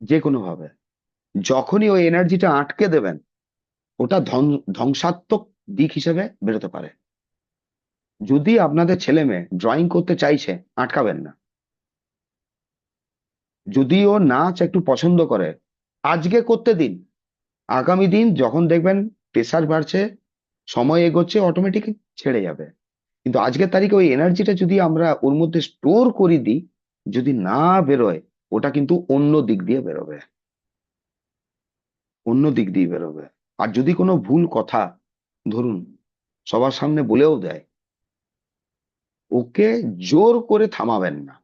A: যে কোনো ভাবে। যখনই ওই এনার্জিটা আটকে দেবেন, ওটা ধ্বংসাত্মক দিক হিসেবে বেরোতে পারে। যদি আপনাদের ছেলে মেয়ে ড্রয়িং করতে চাইছে, আটকাবেন না। যদি ও নাচ একটু পছন্দ করে, আজকে করতে দিন। আগামী দিন যখন দেখবেন প্রেসার বাড়ছে, সময় এগোচ্ছে, অটোমেটিক ছেড়ে যাবে। কিন্তু আজকের তারিখে ওই এনার্জিটা যদি আমরা ওর মধ্যে স্টোর করে দিই, যদি না বেরোয়, ওটা কিন্তু অন্য দিক দিয়ে বেরোবে, অন্য দিক দিয়ে বেরোবে। আর যদি কোনো ভুল কথা, ধরুন, সবার সামনে বলেও দেয়, ওকে জোর করে থামাবেন না,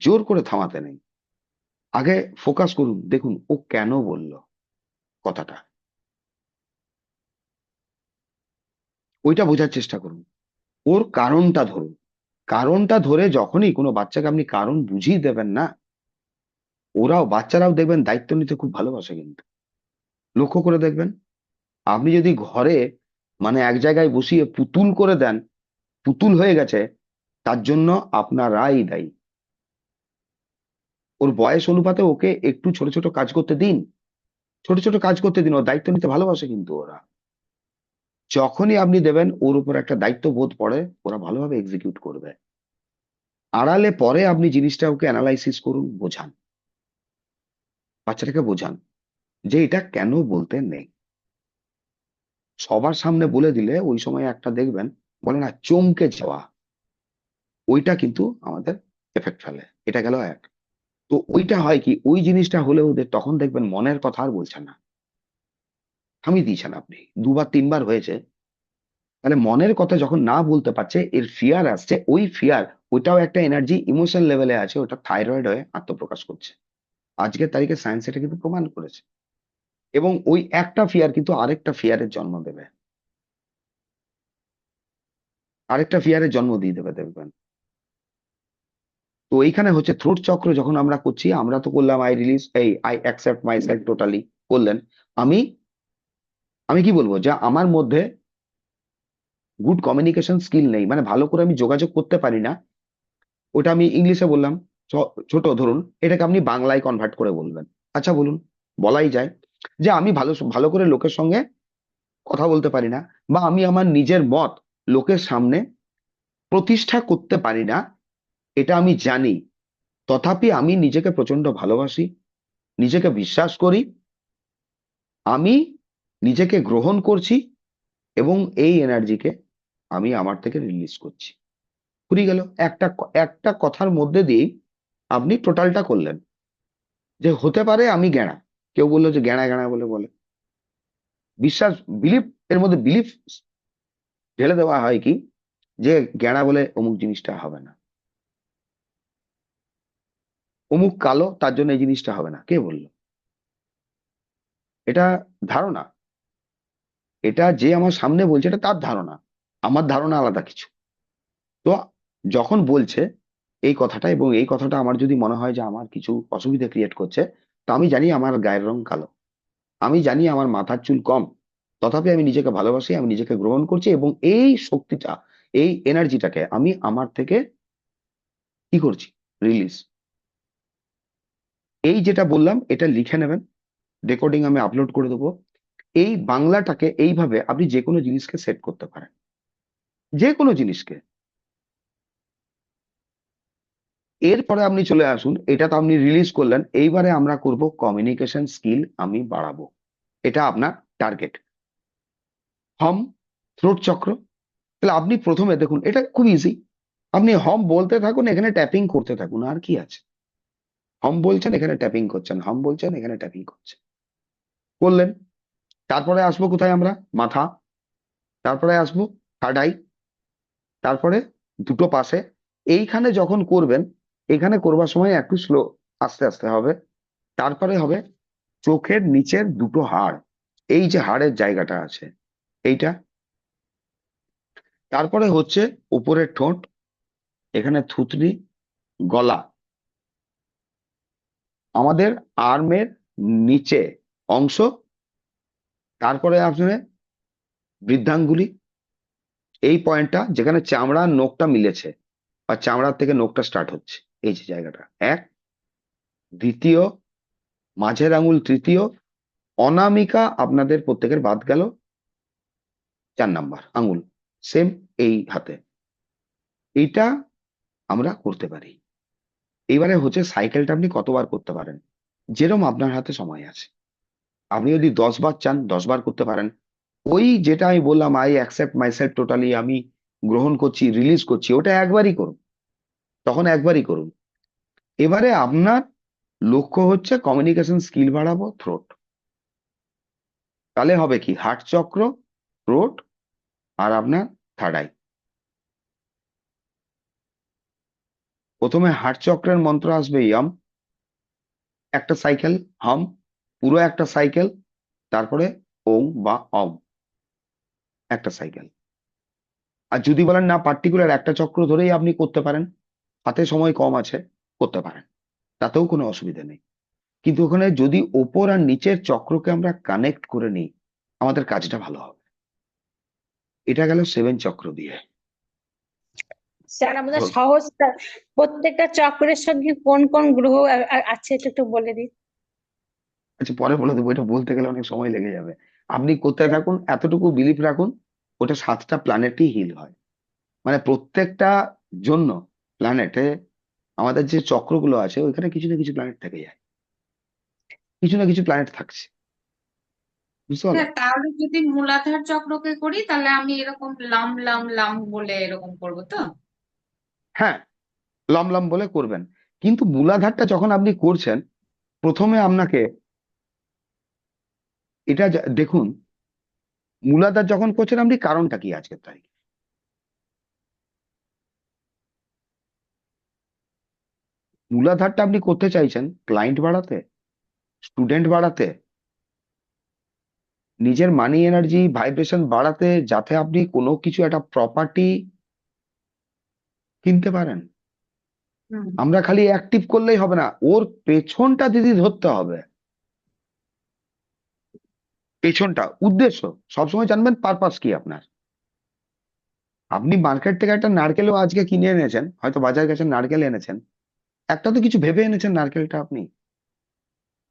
A: জোর করে থামাতে নেই। আগে ফোকাস করুন, দেখুন ও কেন বলল কথাটা, ওইটা বোঝার চেষ্টা করুন। ওর কারণটা ধরুন। কারণটা ধরে যখনই কোনো বাচ্চাকে আপনি কারণ বুঝিয়ে দেবেন না, বাচ্চারাও দেখবেন দায়িত্ব নিতে খুব ভালোবাসে কিন্তু। লক্ষ্য করে দেখবেন, আপনি যদি ঘরে মানে এক জায়গায় বসিয়ে পুতুল করে দেন, পুতুল হয়ে গেছে, তার জন্য আপনারাই দায়ী। ওর বয়স অনুপাতে ওকে একটু ছোট ছোট কাজ করতে দিন, ছোট ছোট কাজ করতে দিন, ওর দায়িত্ব নিতে ভালোবাসে কিন্তু ওরা। যখনই আপনি দেবেন ওর উপর একটা দায়িত্ব বোধ পড়ে, ওরা ভালোভাবে এক্সিকিউট করবে। আড়ালে পরে আপনি জিনিসটা ওকে অ্যানালাইসিস করুন, বোঝান, বাচ্চাটাকে বোঝান যে এটা কেন বলতে নেই। সবার সামনে বলে দিলে ওই সময় একটা দেখবেন, বলে না চমকে যাওয়া, ওইটা কিন্তু আমাদের এফেক্ট ফেলে। এটা গেল এক। তো ওইটা হয় কি, ওই জিনিসটা হলে ওদের তখন দেখবেন মনের কথা আর বলছেন না, থামিয়ে দিয়েছেন আপনি, দুবার তিনবার হয়েছে। তাহলে মনের কথা যখন না বলতে পারছে, এর ফিয়ার আসছে, ওই ফিয়ার, ওইটাও একটা এনার্জি, ইমোশন লেভেলে আছে, ওটা থাইরয়েড হয়ে আত্মপ্রকাশ করছে। আজকের তারিখে সায়েন্স এটা কিন্তু প্রমাণ করেছে। এবং ওই একটা ফিয়ার কিন্তু আরেকটা ফিয়ারের জন্ম দেবে, আরেকটা ফিয়ারের জন্ম দিয়ে দেবে দেখবেন। তো এইখানে হচ্ছে থ্রোট চক্র যখন আমরা করছি, আমরা তো করলাম আই রিলিজ, এই I accept my self totally করলেন। আমি আমি কি বলবো, যে আমার মধ্যে গুড কমিউনিকেশন স্কিল নেই, মানে ভালো করে আমি যোগাযোগ করতে পারি না। ওটা আমি ইংলিশে বললাম, ছোট ধরুন, এটাকে আপনি বাংলায় কনভার্ট করে বলবেন। আচ্ছা বলুন, বলাই যায় যে আমি ভালো ভালো করে লোকের সঙ্গে কথা বলতে পারি না, বা আমি আমার নিজের মত লোকের সামনে প্রতিষ্ঠা করতে পারি না, এটা আমি জানি। তথাপি আমি নিজেকে প্রচন্ড ভালোবাসি, নিজেকে বিশ্বাস করি, আমি নিজেকে গ্রহণ করছি, এবং এই এনার্জিকে আমি আমার থেকে রিলিজ করছি। ফুরিয়ে গেল। একটা একটা কথার মধ্যে দিয়ে আপনি টোটালটা করলেন। যে হতে পারে আমি গ্যাঁড়া, কেউ বললো যে গ্যাঁড়া গ্যাঁড়া বলে বলে, বিশ্বাস, বিলিফ, এর মধ্যে বিলিফ ঢেলে দেওয়া হয় কি, যে গ্যাঁড়া বলে অমুক জিনিসটা হবে না, অমুক কালো তার জন্য এই জিনিসটা হবে না, কে বললো? এটা ধারণা। এটা যে আমার সামনে বলছে এটা তার ধারণা, আমার ধারণা আলাদা কিছু। তো যখন বলছে এই কথাটা, এবং এই কথাটা আমার যদি মনে হয় যে আমার কিছু অসুবিধা ক্রিয়েট করছে, তো আমি জানি আমার গায়ের রং কালো, আমি জানি আমার মাথার চুল কম, তথাপি আমি নিজেকে ভালোবাসি, আমি নিজেকে গ্রহণ করছি, এবং এই শক্তিটা, এই এনার্জিটাকে আমি আমার থেকে কি করছি, রিলিজ। এই যেটা বললাম এটা লিখে নেবেন, রেকর্ডিং আমি আপলোড করে দেবো। এই বাংলাটাকে এইভাবে আপনি যে কোনো জিনিসকে সেট করতে পারেন, যে কোনো জিনিসকে। এরপরে আপনি চলে আসুন, এটা তো আপনি রিলিজ করলেন, এইবারে আমরা করব কমিউনিকেশন স্কিল আমি বাড়াবো। এটা আপনার টার্গেট। হম, থ্রোট চক্র। তাহলে আপনি প্রথমে দেখুন, এটা খুব ইজি। আপনি হম বলতে থাকুন, এখানে ট্যাপিং করতে থাকুন, আর কি আছে। হম বলছেন, এখানে ট্যাপিং করছেন, হম বলছেন, এখানে ট্যাপিং করছেন, করলেন। তারপরে আসবো কোথায় আমরা, মাথা। তারপরে আসবো থার্ড আই। তারপরে দুটো পাশে। এইখানে যখন করবেন, এখানে করবার সময় একটু স্লো, আস্তে আস্তে হবে। তারপরে হবে চোখের নিচের দুটো হাড়, এই যে হাড়ের জায়গাটা আছে, এইটা। তারপরে হচ্ছে উপরের ঠোঁট, এখানে থুতনি, গলা, আমাদের আর্মের নিচে অংশ। তারপরে আসবে বৃদ্ধাঙ্গুলি, এই পয়েন্টটা যেখানে চামড়ার নোকটা মিলেছে, বা চামড়ার থেকে নোকটা স্টার্ট হচ্ছে, এই যে জায়গাটা এক। দ্বিতীয়, মাঝের আঙুল তৃতীয়, অনামিকা আপনাদের প্রত্যেকের বাদ গেল, 4 নাম্বার আঙুল, সেম এই হাতে, এইটা আমরা করতে পারি। এবারে হচ্ছে সাইকেলটা আপনি কতবার করতে পারেন, যেরকম আপনার হাতে সময় আছে। আপনি যদি 10 বার চান 10 বার করতে পারেন। ওই যেটা আমি বললাম, আই অ্যাকসেপ্ট মাইসেলফ টোটালি, আমি গ্রহণ করছি, রিলিজ করছি, ওটা একবারই করুন, তখন একবারই করুন। এবারে আপনার লক্ষ্য হচ্ছে কমিউনিকেশন স্কিল বাড়াবো, থ্রোট। তাহলে হবে কি, হার্ট চক্র, থ্রোট, আর আপনার থার্ড আই। প্রথমে হার্ট চক্রের মন্ত্র আসবে ইয়ম, একটা সাইকেল, হাম, পুরো একটা সাইকেল, তারপরে ওং বা অম, একটা সাইকেল। আর যদি বলেন না পার্টিকুলার একটা চক্র ধরেই আপনি করতে পারেন, হাতে সময় কম আছে, করতে পারেন, তাতেও কোনো অসুবিধা নেই। কিন্তু ওখানে যদি ওপর আর নিচের চক্রকে আমরা কানেক্ট করে নিই, আমাদের কাজটা ভালো হবে। এটা গেল 7 চক্র দিয়ে।
C: স্যার আমাদের
A: ধরুন,
C: সহজ প্রত্যেকটা চক্রের সঙ্গে কোন কোন গ্রহ আছে এটা একটু বলে দিন।
A: আচ্ছা পরে বলে দেবো, এটা বলতে গেলে অনেক সময় লেগে যাবে। আপনি করতে থাকুন, এতটুকু বিলিফ রাখুন, ওটা 7টা প্ল্যানেটই হিল হয়। মানে প্রত্যেকটা জন্য প্ল্যানেটে আমাদের যে চক্রগুলো আছে ওইখানে কিছু না কিছু প্ল্যানেট থেকে যায়, কিছু না কিছু প্ল্যানেট থাকছে, বুঝতে পারলাম?
D: হ্যাঁ, তাহলে যদি মূলাধার চক্রকে করি তাহলে আমি এরকম লাম লাম লাম বলে এরকম করবো তো?
A: হ্যাঁ, লম লম বলে করবেন। কিন্তু মূলাধারটা যখন আপনি করছেন, প্রথমে আপনাকে এটা দেখুন, মূলাধার যখন করছেন আপনি কারণটা কি আজকের তারিখে। মূলাধারটা আপনি করতে চাইছেন ক্লায়েন্ট বাড়াতে, স্টুডেন্ট বাড়াতে, নিজের মানি এনার্জি ভাইব্রেশন বাড়াতে, যাতে আপনি কোনো কিছু একটা প্রপার্টি কিনতে পারেন।
D: হুম।
A: আমরা খালি অ্যাক্টিভ করলেই হবে না, ওর পেছনটা দিদি ধরতে হবে। পেছনটা উদ্দেশ্য সবসময় জানবেন, পারপাস কি আপনার। আপনি মার্কেট থেকে একটা নারকেলও আজকে কিনে এনেছেন, হয়তো বাজার গেছেন নারকেল এনেছেন, একটা তো কিছু ভেবে এনেছেন নারকেলটা আপনি,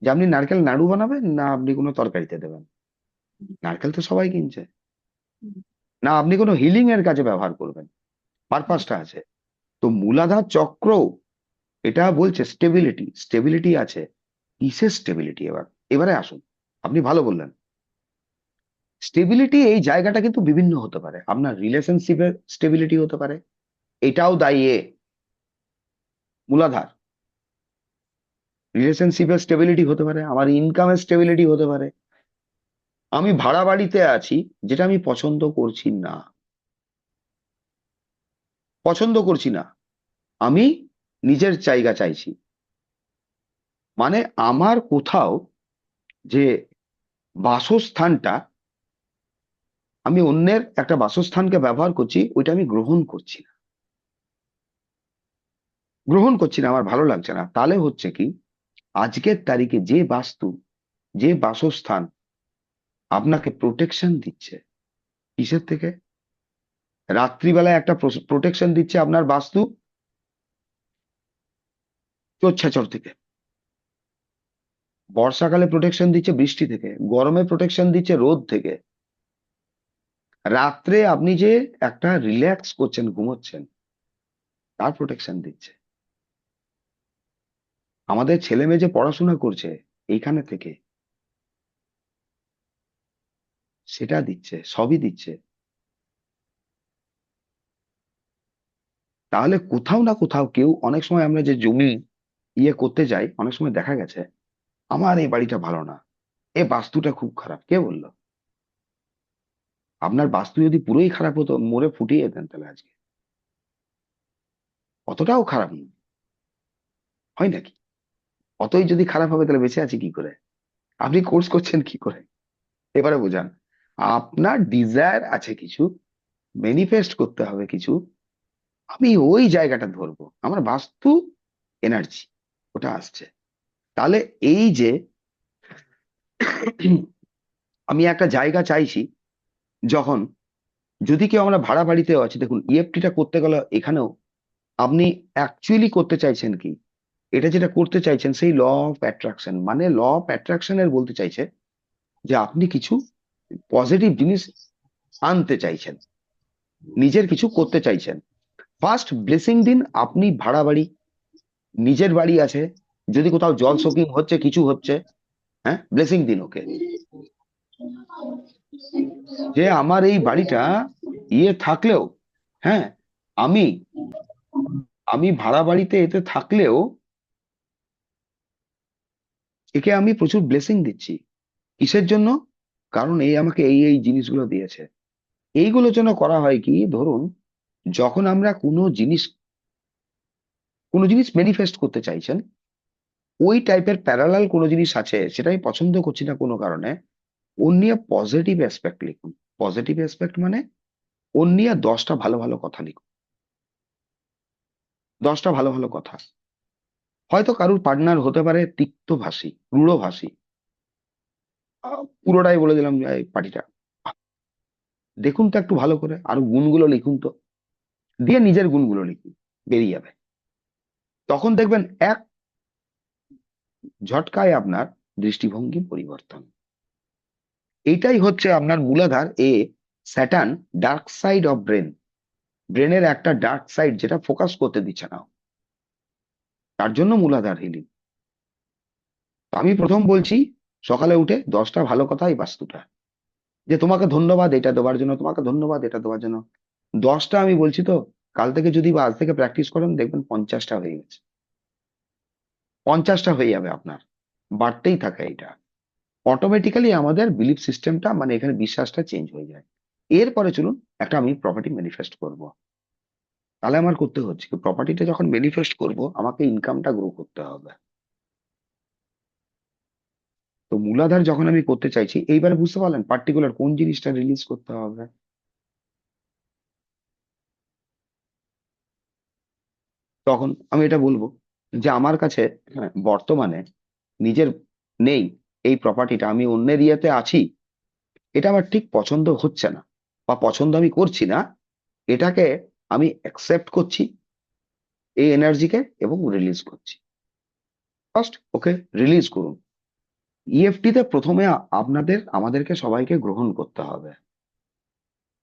A: যে আপনি নারকেল নাড়ু বানাবেন না আপনি কোনো তরকারিতে দেবেন। নারকেল তো সবাই কিনছে।
D: হুম।
A: না আপনি কোনো হিলিং এর কাজে ব্যবহার করবেন, পারপাসটা আছে। তো মূলাধার চক্র এটা বলছে স্টেবিলিটি, স্টেবিলিটি আছে। কিসের স্টেবিলিটি? এবারে আসুন, আপনি ভালো বললেন। স্টেবিলিটি এই জায়গাটা কিন্তু বিভিন্ন হতে পারে, আপনার রিলেশনশিপের স্টেবিলিটি হতে পারে, এটাও দায়ী মূলাধার। রিলেশনশিপের স্টেবিলিটি হতে পারে, আমার ইনকামের স্টেবিলিটি হতে পারে। আমি ভাড়া বাড়িতে আছি, যেটা আমি পছন্দ করছি না, পছন্দ করছি না, আমি নিজের জায়গা চাইছি। মানে আমার কোথাও যে বাসস্থানটা, আমি অন্যের একটা বাসস্থানকে ব্যবহার করছি, ওইটা আমি গ্রহণ করছি না, গ্রহণ করছি না, আমার ভালো লাগছে না। তাহলে হচ্ছে কি, আজকের তারিখে যে বাস্তু, যে বাসস্থান আপনাকে প্রোটেকশন দিচ্ছে, কিসের থেকে? রাত্রিবেলায় একটা প্রোটেকশন দিচ্ছে আপনার বাস্তু, চোর ছেচর থেকে। বর্ষাকালে প্রোটেকশন দিচ্ছে বৃষ্টি থেকে, গরমে প্রোটেকশন দিচ্ছে রোদ থেকে। রাত্রে আপনি যে একটা রিল্যাক্স করছেন, ঘুমোচ্ছেন, তার প্রোটেকশন দিচ্ছে। আমাদের ছেলে মেয়ে যে পড়াশোনা করছে এইখানে থেকে, সেটা দিচ্ছে, সবই দিচ্ছে। তাহলে কোথাও না কোথাও কেউ, অনেক সময় আমরা যে জমি করতে যাই, অনেক সময় দেখা গেছে আমার এই বাড়িটা ভালো না, এ বাস্তুটা খুব খারাপ। কে বললো? আপনার বাস্তু যদি পুরোই খারাপ হতো, মরে ফুটিয়ে যেতেন তাহলে আজকে। অতটাও খারাপ নয়, হয় নাকি? অতই যদি খারাপ হবে তাহলে বেঁচে আছি কি করে? আপনি কোর্স করছেন কি করে? এবারে বোঝান। আপনার ডিজায়ার আছে কিছু, ম্যানিফেস্ট করতে হবে কিছু, আমি ওই জায়গাটা ধরবো, আমার বাস্তু এনার্জি ওটা আসছে। তাহলে এই যে আমি একটা জায়গা চাইছি, যখন, যদি কেউ, আমরা ভাড়া বাড়িতেও আছি, দেখুন ইএফটিটা করতে গেলে এখানেও আপনি অ্যাকচুয়ালি করতে চাইছেন কি, এটা যেটা করতে চাইছেন সেই ল অফ অ্যাট্রাকশন, মানে ল অফ অ্যাট্রাকশনের বলতে চাইছে যে আপনি কিছু পজিটিভ জিনিস আনতে চাইছেন, নিজের কিছু করতে চাইছেন। ফার্স্ট ব্লেসিং দিন। আপনি ভাড়া বাড়ি, নিজের বাড়ি আছে, যদি কোথাও জল সোকিং হচ্ছে, কিছু হচ্ছে, হ্যাঁ, ব্লেসিং দিন ওকে, যে আমার এই বাড়িটা থাকলেও, হ্যাঁ, আমি আমি ভাড়া বাড়িতে এতে থাকলেও একে আমি প্রচুর ব্লেসিং দিচ্ছি। কিসের জন্য? কারণ এই আমাকে এই এই জিনিসগুলো দিয়েছে। এইগুলোর জন্য করা হয় কি, ধরুন যখন আমরা কোনো জিনিস ম্যানিফেস্ট করতে চাইছেন, ওই টাইপের প্যারালাল কোনো জিনিস আছে, সেটা আমি পছন্দ করছি না কোনো কারণে, ওর নিয়ে পজিটিভ অ্যাসপেক্ট লিখুন। পজিটিভ অ্যাসপেক্ট মানে ওর নিয়ে 10টা ভালো ভালো কথা লিখুন। 10টা ভালো ভালো কথা। হয়তো কারুর পার্টনার হতে পারে তিক্তভাষী, রূঢ়ভাষী, পুরোটাই বলে দিলাম যে এই পার্টিটা, দেখুন তো একটু ভালো করে, আরো গুণগুলো লিখুন তো, দিয়ে নিজের গুণগুলো লিখুন, বেরিয়ে যাবে। তখন দেখবেন এক ঝটকায় আপনার দৃষ্টিভঙ্গি পরিবর্তন। এইটাই হচ্ছে আপনার মূলাধার Saturn, dark side of brain. ব্রেনের একটা ডার্ক সাইড যেটা ফোকাস করতে দিচ্ছে না, তার জন্য মূলাধার হিলিং। আমি প্রথম বলছি, সকালে উঠে 10টা ভালো কথা, এই বাস্তুটা, যে তোমাকে ধন্যবাদ এটা দেওয়ার জন্য, তোমাকে ধন্যবাদ এটা দেওয়ার জন্য। 10টা আমি বলছি তো, কাল থেকে যদি বা আজ থেকে প্র্যাকটিস করেন, দেখবেন 50টা হয়ে গেছে, 50টা হয়ে যাবে আপনার। বাড়তেই থাকে এটা। অটোমেটিক্যালি আমাদের বিলিফ সিস্টেমটা, মানে এখানে বিশ্বাসটা চেঞ্জ হয়ে যায়। এরপরে চলুন, একটা আমি প্রপার্টি ম্যানিফেস্ট করব। তাহলে আমার করতে হচ্ছে কি, প্রপার্টিটা যখন ম্যানিফেস্ট করব, আমাকে ইনকামটা গ্রো করতে হবে। তো মূলাধার যখন আমি করতে চাইছি, এইবারে বুঝতে পারলেন পার্টিকুলার কোন জিনিসটা রিলিজ করতে হবে। তখন আমি এটা বলবো যে আমার কাছে, হ্যাঁ, বর্তমানে নিজের নেই এই প্রপার্টিটা, আমি অন্যের ইয়েতে আছি, এটা আমার ঠিক পছন্দ হচ্ছে না, বা পছন্দ আমি করছি না, এটাকে আমি অ্যাকসেপ্ট করছি, এই এনার্জিকে, এবং রিলিজ করছি। ফার্স্ট ওকে রিলিজ করুন। ইএফটি তে প্রথমে আমাদেরকে সবাইকে গ্রহণ করতে হবে।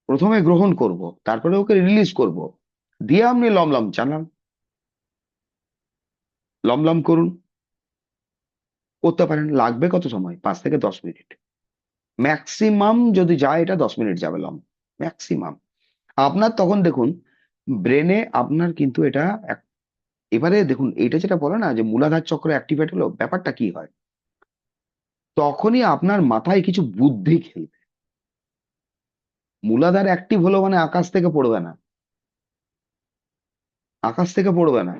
A: প্রথমে গ্রহণ করব, তারপরে ওকে রিলিজ করব, দিয়ে আপনি লমলম চালান, লমলম করুন। করতে পারেন, লাগবে কত সময়, 5 থেকে 10 মিনিট ম্যাক্সিমাম। যদি যায় এটা 10 মিনিট যাবে লম, ম্যাক্সিমাম। আপনার তখন দেখুন ব্রেনে আপনার কিন্তু এটা এবারে দেখুন, এটা যেটা বলে না যে মূলাধার চক্র অ্যাক্টিভেট হলো, ব্যাপারটা কি হয়, তখনই আপনার মাথায় কিছু বুদ্ধি খেলবে। মূলাধার অ্যাক্টিভ হলো মানে আকাশ থেকে পড়বে না, আকাশ থেকে পড়বে না।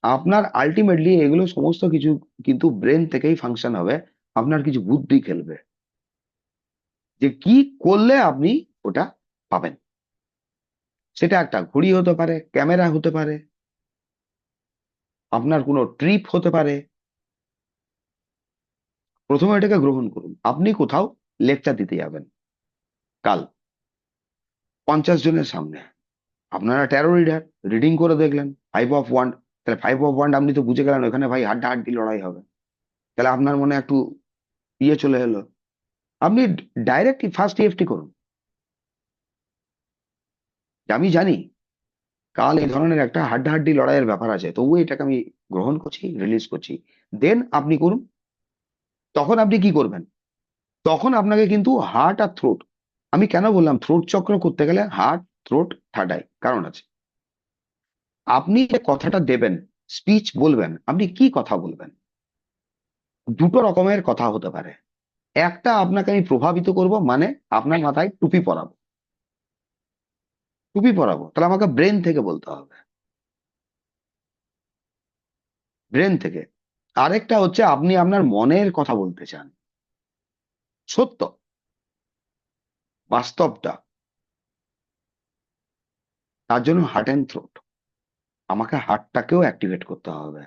A: আপনার আলটিমেটলি এগুলো সমস্ত কিছু কিন্তু ব্রেন থেকেই ফাংশন হবে। আপনার কিছু বুদ্ধি খেলবে, যে কি করলে আপনি ওটা পাবেন। সেটা একটা ঘড়ি হতে পারে, ক্যামেরা হতে পারে, আপনার কোনো ট্রিপ হতে পারে। প্রথমে এটাকে গ্রহণ করুন। আপনি কোথাও লেকচার দিতে যাবেন কাল, 50 জনের সামনে, আপনারা ট্যারো রিডার, রিডিং করে দেখলেন 5 অফ ওয়ান্ড, তাহলে 5 অফ ওয়ান্ড আপনি তো বুঝে গেলেন ওখানে ভাই হাড্ডাহাড্ডি লড়াই হবে। তাহলে আপনার মনে একটু চলে এলো, আপনি ডাইরেক্ট ফার্স্ট ইএফটি করুন, যে আমি জানি কাল এই ধরনের একটা হাড্ডাহাড্ডি লড়াইয়ের ব্যাপার আছে, তবু এটাকে আমি গ্রহণ করছি, রিলিজ করছি। দেন আপনি করুন। তখন আপনি কি করবেন, তখন আপনাকে কিন্তু হার্ট আর থ্রোট, আমি কেন বললাম থ্রোট চক্র করতে গেলে হার্ট, থ্রোট, থার্ড আই, কারণ আছে। আপনি যে কথাটা দেবেন, স্পিচ বলবেন, আপনি কি কথা বলবেন, দুটো রকমের কথা হতে পারে। একটা, আপনাকে আমি প্রভাবিত করব, মানে আপনার মাথায় টুপি পরাবো, টুপি পরাবো, তাহলে আমাকে ব্রেন থেকে বলতে হবে, ব্রেন থেকে। আরেকটা হচ্ছে আপনি আপনার মনের কথা বলতে চান, সত্য, বাস্তবটা, তার জন্য হার্ট অ্যান্ড থ্রোট, আমাকে হার্টটাকেও অ্যাক্টিভেট করতে হবে।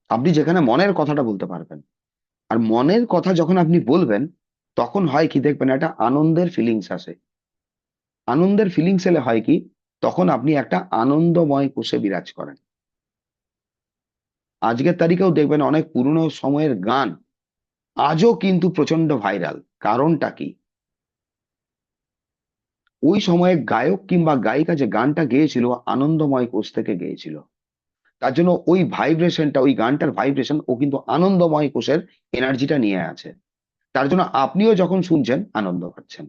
A: আপনি যেখানে মনের কথাটা বলতে পারবেন, আর মনের কথা যখন আপনি বলবেন, তখন হয় কি দেখবেন, একটা আনন্দের ফিলিংস আসে। আনন্দের ফিলিংস এলে হয় কি, তখন আপনি একটা আনন্দময় কোষে বিরাজ করেন। আজকের তারিখেও দেখবেন অনেক পুরনো সময়ের গান আজও কিন্তু প্রচন্ড ভাইরাল। কারণটা কি? ওই সময়ে গায়ক কিংবা গায়িকা যে গানটা গেয়েছিল আনন্দময় কোষ থেকে গেয়েছিল, তার জন্য ওই ভাইব্রেশনটা, ওই গানটার ভাইব্রেশন ও কিন্তু আনন্দময় কোষের এনার্জিটা নিয়ে আছে। তার জন্য আপনিও যখন শুনছেন আনন্দ পাচ্ছেন।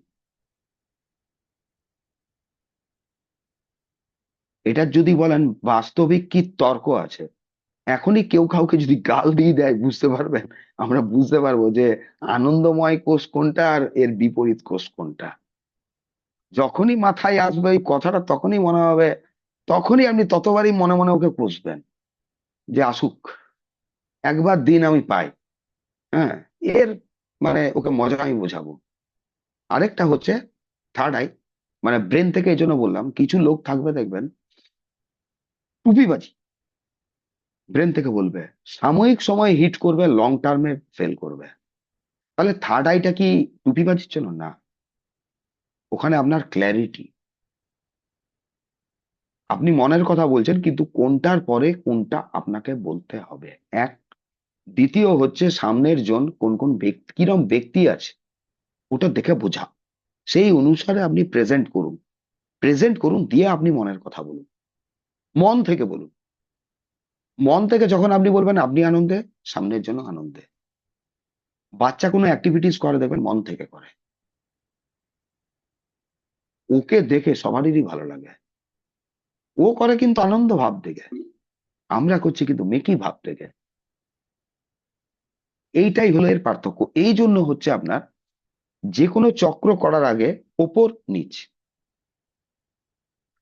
A: এটার যদি বলেন বাস্তবিক কি তর্ক আছে, এখনই কেউ কাউকে যদি গাল দিয়ে দেয় বুঝতে পারবেন, আমরা বুঝতে পারবো যে আনন্দময় কোষ কোনটা আর এর বিপরীত কোষ কোনটা। যখনই মাথায় আসবে এই কথাটা তখনই মনে হবে, তখনই আপনি ততবারই মনে মনে ওকে কষবেন যে আসুক, একবার দিন আমি পাই। হ্যাঁ, এর মানে ওকে মজা আমি বোঝাবো। আরেকটা হচ্ছে থার্ড আই, মানে ব্রেন থেকে এই জন্য বললাম, কিছু লোক থাকবে দেখবেন টুপিবাজি, ব্রেন থেকে বলবে, সাময়িক সময় হিট করবে, লং টার্মে ফেল করবে। তাহলে থার্ড আইটা কি টুপিবাজির জন্য না, ওখানে আপনার ক্ল্যারিটি, আপনি মনের কথা বলছেন কিন্তু কোনটার পরে কোনটা আপনাকে বলতে হবে। এক, দ্বিতীয় হচ্ছে সামনের জন কোন কোন ব্যক্তি, কিরম ব্যক্তি আছে ওটা দেখে বোঝা, সেই অনুসারে আপনি প্রেজেন্ট করুন, প্রেজেন্ট করুন, দিয়ে আপনি মনের কথা বলুন, মন থেকে বলুন। মন থেকে যখন আপনি বলবেন আপনি আনন্দে, সামনের জন্য আনন্দে। বাচ্চা কোনো অ্যাক্টিভিটিস করে দেখবেন মন থেকে করে, ওকে দেখে সবারই ভালো লাগে। ও করে কিন্তু আনন্দ ভাব থেকে, আমরা করছি কিন্তু মেকি ভাব থেকে। এইটাই হলো এর পার্থক্য। এই জন্য হচ্ছে আপনার যে কোনো চক্র করার আগে ওপর নিচ,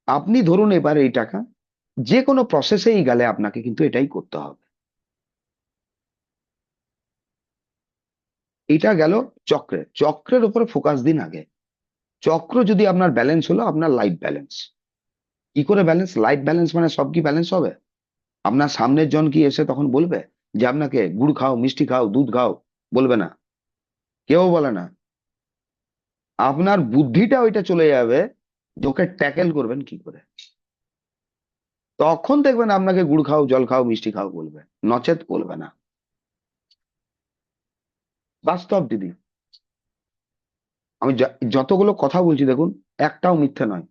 A: আপনি ধরুন এবার এই টাকা যে কোনো প্রসেসেই গেলে আপনাকে কিন্তু এটাই করতে হবে। এটা গেল চক্রে, চক্রের উপরে ফোকাস দিন আগে। চক্র যদি আপনার ব্যালেন্স হলো, আপনার লাইফ ব্যালেন্স। কি করে ব্যালেন্স? লাইফ ব্যালেন্স মানে সব কি ব্যালেন্স হবে? আপনার সামনের জন কি এসে তখন বলবে যে আপনাকে গুড় খাও, মিষ্টি খাও, দুধ খাও? বলবে না, কেউ বলে না। আপনার বুদ্ধিটা ওইটা চলে যাবে যে ওকে ট্যাকেল করবেন কি করে। তখন দেখবেন আপনাকে গুড় খাও, জল খাও, মিষ্টি খাও বলবে, নচেত বলবে না। বাস্তব দিদি, আমি যতগুলো কথা বলছি দেখুন, একটাও মিথ্যে নয়।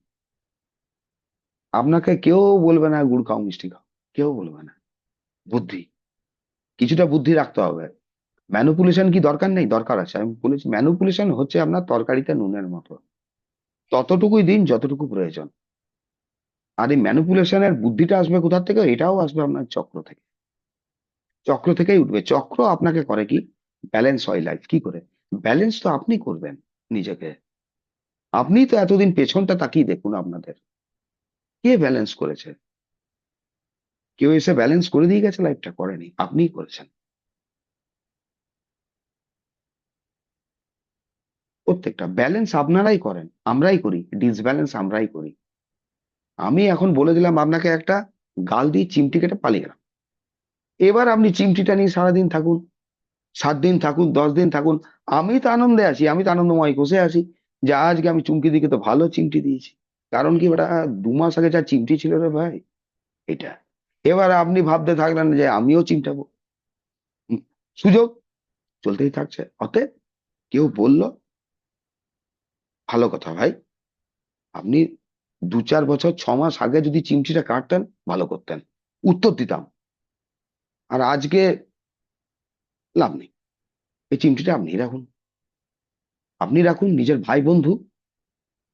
A: আপনাকে কেউ বলবে না গুড় খাও, মিষ্টি খাও, কেউ বলবে না। বুদ্ধি, কিছুটা বুদ্ধি রাখতে হবে। ম্যানুপুলেশন কি দরকার নেই? দরকার আছে। আমি বলেছি ম্যানুপুলেশন হচ্ছে আপনার তরকারিতে নুনের মতো, ততটুকুই দিন যতটুকু প্রয়োজন। আর এই ম্যানুপুলেশনের বুদ্ধিটা আসবে কোথা থেকে? এটাও আসবে আপনার চক্র থেকে, চক্র থেকেই উঠবে। চক্র আপনাকে করে কি, ব্যালেন্স হয় লাইফ কি করে। ব্যালেন্স তো আপনি করবেন নিজেকে, আপনি তো এতদিন পেছনটা তাকিয়ে দেখুন আপনাদের, কে ব্যালেন্স করেছে? কেউ এসে ব্যালেন্স করে দিয়ে গেছে? লাইফটা করেনি, আপনিই করেছেন। প্রত্যেকটা ব্যালেন্স আপনারাই করেন, আমরাই করি, ডিসব্যালেন্স আমরাই করি। আমি এখন বলে দিলাম আপনাকে একটা, গাল দিয়ে চিমটি কেটে পালিয়ে গেলাম। এবার আপনি চিমটিটা নিয়ে সারাদিন থাকুন, 7 দিন থাকুন, 10 দিন থাকুন, আমি তো আনন্দে আছি, আমি তো আনন্দময় বসে আছি যে আজকে আমি চুমকি দিকে তো ভালো চিমটি দিয়েছি। কারণ কি বেটা, 2 মাস আগে যা চিমটি ছিল রে ভাই, এটা। এবার আপনি ভাবতে থাকলেন যে আমিও চিমটাবো। হুম, সুযোগ চলতেই থাকছে। অতএব কেউ বলল, ভালো কথা ভাই, আপনি 2-4 বছর 6 মাস আগে যদি চিমটিটা কাটতেন ভালো করতেন, উত্তর দিতাম। আর আজকে লাভ নেই, এই চিমটিটা আপনি রাখুন, আপনি রাখুন, নিজের ভাই বন্ধু,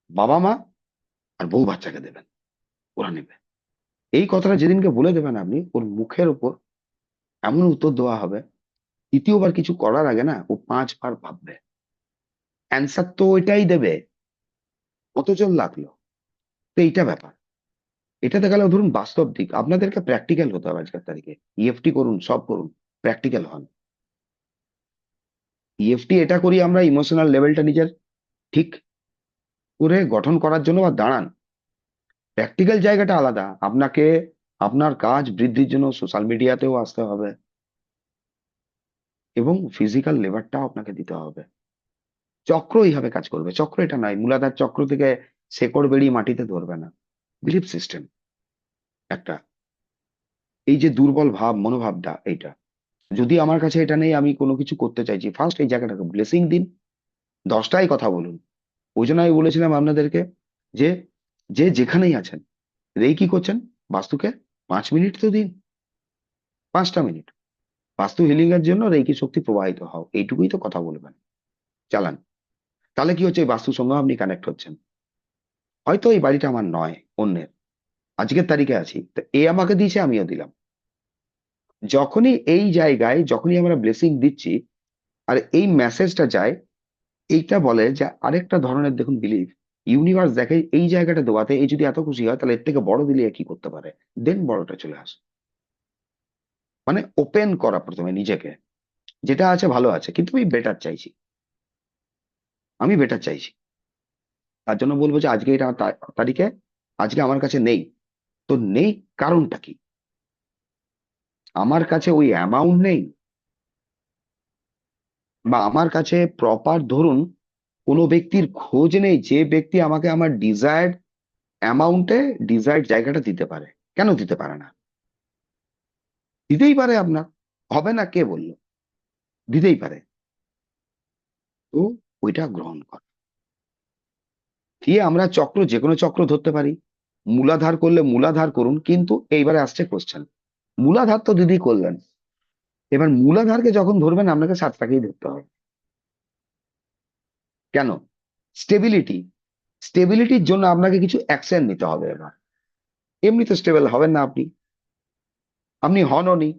A: বাবা মা আর বউ বাচ্চাকে দেবেন, ওরা নেবে। এই কথাটা যেদিনকে বলে দেবেন আপনি, ওর মুখের উপর এমন উত্তর দেওয়া হবে, দ্বিতীয়বার কিছু করার আগে না ও 5 বার ভাববে। অ্যান্সার তো ওইটাই দেবে, কত জোর লাগলো। তো এইটা ব্যাপার। এটাতে গেল ধরুন বাস্তব দিক, আপনাদেরকে প্র্যাকটিক্যাল হতে হবে আজকের তারিখে। ইএফটি করুন, সব করুন, প্র্যাকটিক্যাল হন। ইএফটি এটা করি আমরা ইমোশনাল লেভেলটা নিজের ঠিক করে গঠন করার জন্য বা দাঁড়ান। প্র্যাকটিক্যাল জায়গাটা আলাদা, আপনাকে আপনার কাজ বৃদ্ধির জন্য সোশ্যাল মিডিয়াতেও আসতে হবে এবং ফিজিক্যাল লেবারটাও আপনাকে দিতে হবে। চক্র এইভাবে কাজ করবে। চক্র এটা নয়, মূলাধার চক্র থেকে শেকড় বেরিয়ে মাটিতে ধরবে না। বিলিফ সিস্টেম একটা, এই যে দুর্বল ভাব, মনোভাবটা, এইটা যদি আমার কাছে এটা নেই, আমি কোনো কিছু করতে চাইছি, ফার্স্ট এই জায়গাটাকে ব্লেসিং দিন, 10টাই কথা বলুন। ওই জন্য আমি বলেছিলাম আপনাদেরকে, যে যে যেখানেই আছেন, রেকি করছেন, বাস্তুকে 5 মিনিট তো দিন, 5টা মিনিট বাস্তু হিলিং এর জন্য রেকি শক্তি প্রবাহিত হও, এইটুকুই তো কথা বলবেন, চালান। তাহলে কি হচ্ছে, এই বাস্তুর সঙ্গে আপনি কানেক্ট হচ্ছেন। হয়তো এই বাড়িটা আমার নয়, অন্যের, আজকের তারিখে আছি, তো এ আমাকে দিয়েছে, আমিও দিলাম। যখনই এই জায়গায়, যখনই আমরা ব্লেসিং দিচ্ছি আর এই মেসেজটা যায়, এইটা বলে যে আরেকটা ধরনের, দেখুন, বিলিভ, ইউনিভার্স দেখে এই জায়গাটা দেওয়াতে এই যদি এত খুশি হয়, তাহলে এর থেকে বড় দিলে এ কি করতে পারে, দেন বড়টা চলে আসে। মানে ওপেন করা প্রথমে নিজেকে, যেটা আছে ভালো আছে, কিন্তু আমি বেটার চাইছি, আমি বেটার চাইছি। তার জন্য বলবো যে আজকে এটা তারিখে, আজকে আমার কাছে নেই, তো নেই, কারণটা কি? আমার কাছে ওই অ্যামাউন্ট নেই, বা আমার কাছে প্রপার, ধরুন, কোনো ব্যক্তির খোঁজ নেই যে ব্যক্তি আমাকে আমার ডিজায়ার্ড অ্যামাউন্টে ডিজায়ার্ড জায়গাটা দিতে পারে। কেন দিতে পারে না? দিতেই পারে, আপনার হবে না কে বললো, দিতেই পারে। তো ওইটা গ্রহণ কর, দিয়ে আমরা চক্র, যে কোনো চক্র ধরতে পারি। মূলাধার করলে মূলাধার করুন, কিন্তু এইবারে আসছে কোশ্চেন, মূলাধার তো দিদি করলেন, এবার মূলাধারকে যখন ধরবেন আপনাকে 7টাকেই ধরতে হবে। কেন? স্টেবিলিটি, স্টেবিলিটির জন্য আপনাকে কিছু অ্যাকশন নিতে হবে। এবার এমনি তো স্টেবল হবেন না আপনি, আপনি হনও নি,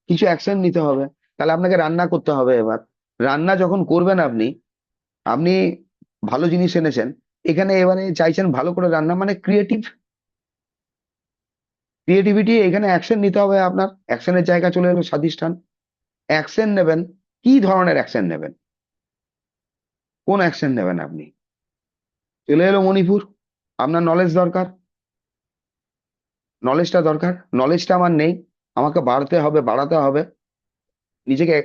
A: কিছু অ্যাকশন নিতে হবে। তাহলে আপনাকে রান্না করতে হবে। এবার রান্না যখন করবেন আপনি, আপনি ভালো জিনিস এনেছেন এখানে, এবারে চাইছেন ভালো করে রান্না, মানে ক্রিয়েটিভিটি, এখানে অ্যাকশন নিতে হবে। আপনার অ্যাকশনের জায়গা চলে এলো স্বাধিষ্ঠান, অ্যাকশন নেবেন। কি ধরনের অ্যাকশন নেবেন, কোন অ্যাকশন নেবেন আপনি? চলে এলো মণিপুর, আপনার নলেজ দরকার, নলেজটা দরকার, নলেজটা আমার নেই, আমাকে বাড়তে হবে, বাড়াতে হবে, নিজেকে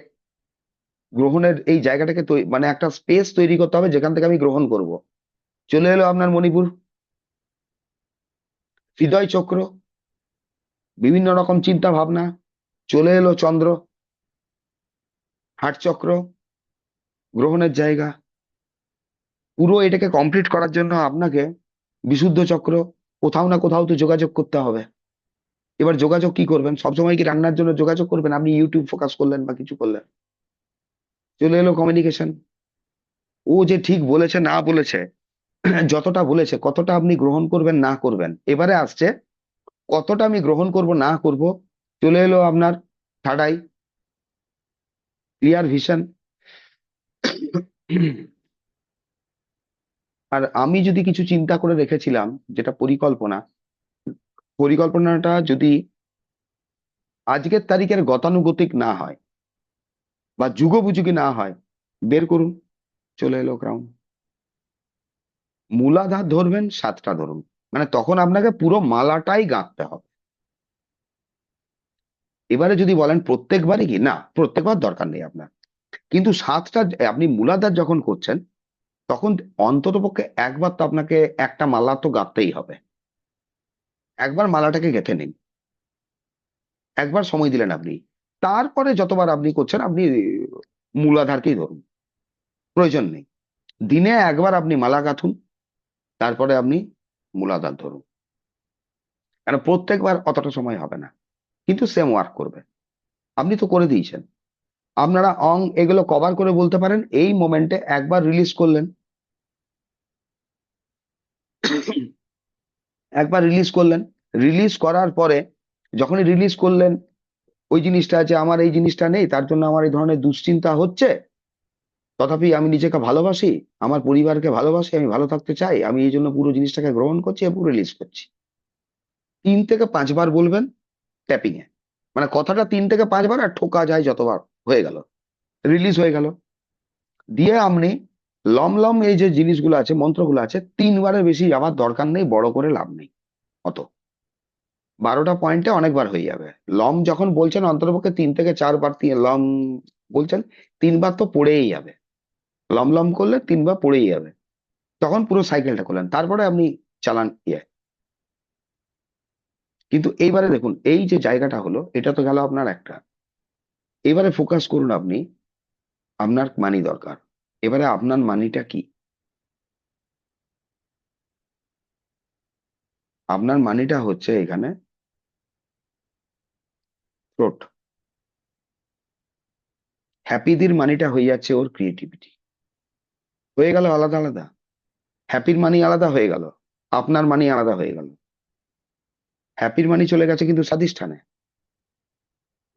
A: গ্রহণের এই জায়গাটাকে মানে একটা স্পেস তৈরি করতে হবে যেখান থেকে আমি গ্রহণ করব। চলে এলো আপনার মণিপুর, হৃদয় চক্র, বিভিন্ন রকম চিন্তা ভাবনা, চলে এলো চন্দ্র, হার্ট চক্র, গ্রহণের জায়গা। পুরো এটাকে কমপ্লিট করার জন্য আপনাকে বিশুদ্ধ চক্র, কোথাও না কোথাও তো যোগাযোগ করতে হবে। এবার যোগাযোগ কি করবেন? সবসময় কি রান্নার জন্য যোগাযোগ করবেন? আপনি ইউটিউব ফোকাস করলেন বা কিছু করলেন, চলে এলো কমিউনিকেশন। ও যে ঠিক বলেছে না বলেছে, যতটা বলেছে কতটা আপনি গ্রহণ করবেন না করবেন, এবারে আসছে কতটা আমি গ্রহণ করব না করব। চলে এলো আপনার থার্ড আই, ক্লিয়ার ভিশন। আর আমি যদি কিছু চিন্তা করে রেখেছিলাম, যেটা পরিকল্পনা, পরিকল্পনাটা যদি আজকের তারিখের গতানুগতিক না হয় বা যুগোপযোগী না হয়, বের করুন। চলে এলো ক্রাউন, মূলাধার ধরবেন, 7টা ধরুন, মানে তখন আপনাকে পুরো মালাটাই গাঁথতে হবে। এবারে যদি বলেন প্রত্যেকবারই কি, না, প্রত্যেকবার দরকার নেই আপনার, কিন্তু 7টা আপনি মূলাধার যখন করছেন, তখন অন্ততপক্ষে একবার তো আপনাকে একটা মালা তো গাঁথতেই হবে। একবার মালাটাকে গেঁথে নিন, একবার সময় দিলেন আপনি, তারপরে যতবার আপনি করছেন আপনি মূলাধারকেই ধরুন, প্রয়োজন নেই। দিনে একবার আপনি মালা গাঁথুন, তারপরে আপনি মূলাধার ধরুন, কারণ প্রত্যেকবার অতটা সময় হবে না, কিন্তু সেম ওয়ার্ক করবে। আপনি তো করে দিয়েছেন, আপনারা এগুলো কভার করে বলতে পারেন, এই মোমেন্টে একবার রিলিজ করলেন, একবার রিলিজ করলেন, রিলিজ করার পরে যখনই রিলিজ করলেন, ওই জিনিসটা আছে, আমার এই জিনিসটা নেই, তার জন্য আমার এই ধরনের দুশ্চিন্তা হচ্ছে, তথাপি আমি নিজেকে ভালোবাসি, আমার পরিবারকে ভালোবাসি, আমি ভালো থাকতে চাই, আমি এই জন্য পুরো জিনিসটাকে গ্রহণ করছি এবং রিলিজ করছি। 3 থেকে 5 বার বলবেন ট্যাপিং এ, মানে কথাটা 3 থেকে 5 বার, আর ঠোকা যায় যতবার, হয়ে গেল, রিলিজ হয়ে গেল। দিয়ে আপনি লম লম এই যে জিনিসগুলো আছে, মন্ত্রগুলো আছে, 3বারের বেশি যাওয়ার দরকার নেই, বড় করে লাভ নেই অত, 12টা পয়েন্টে অনেকবার হয়ে যাবে। লম যখন বলছেন অন্ততপক্ষে 3 থেকে 4 বার লম বলছেন, 3 বার তো পড়েই যাবে, লম লম করলে 3 বার পড়েই যাবে, তখন পুরো সাইকেলটা করলেন, তারপরে আপনি চালান ইয়ে। কিন্তু এইবারে দেখুন, এই যে জায়গাটা হলো, এটা তো গেল আপনার একটা। এবারে ফোকাস করুন আপনি, আপনার মানি দরকার, এবারে আপনার মানিটা কি? আপনার মানিটা হচ্ছে এখানে থ্রোট, হ্যাপিদের মানিটা হয়ে যাচ্ছে ওর ক্রিয়েটিভিটি। হয়ে গেল আলাদা আলাদা, হ্যাপির মানি আলাদা হয়ে গেল, আপনার মানি আলাদা হয়ে গেল। হ্যাপির মানি চলে গেছে কিন্তু স্বাধিষ্ঠানে,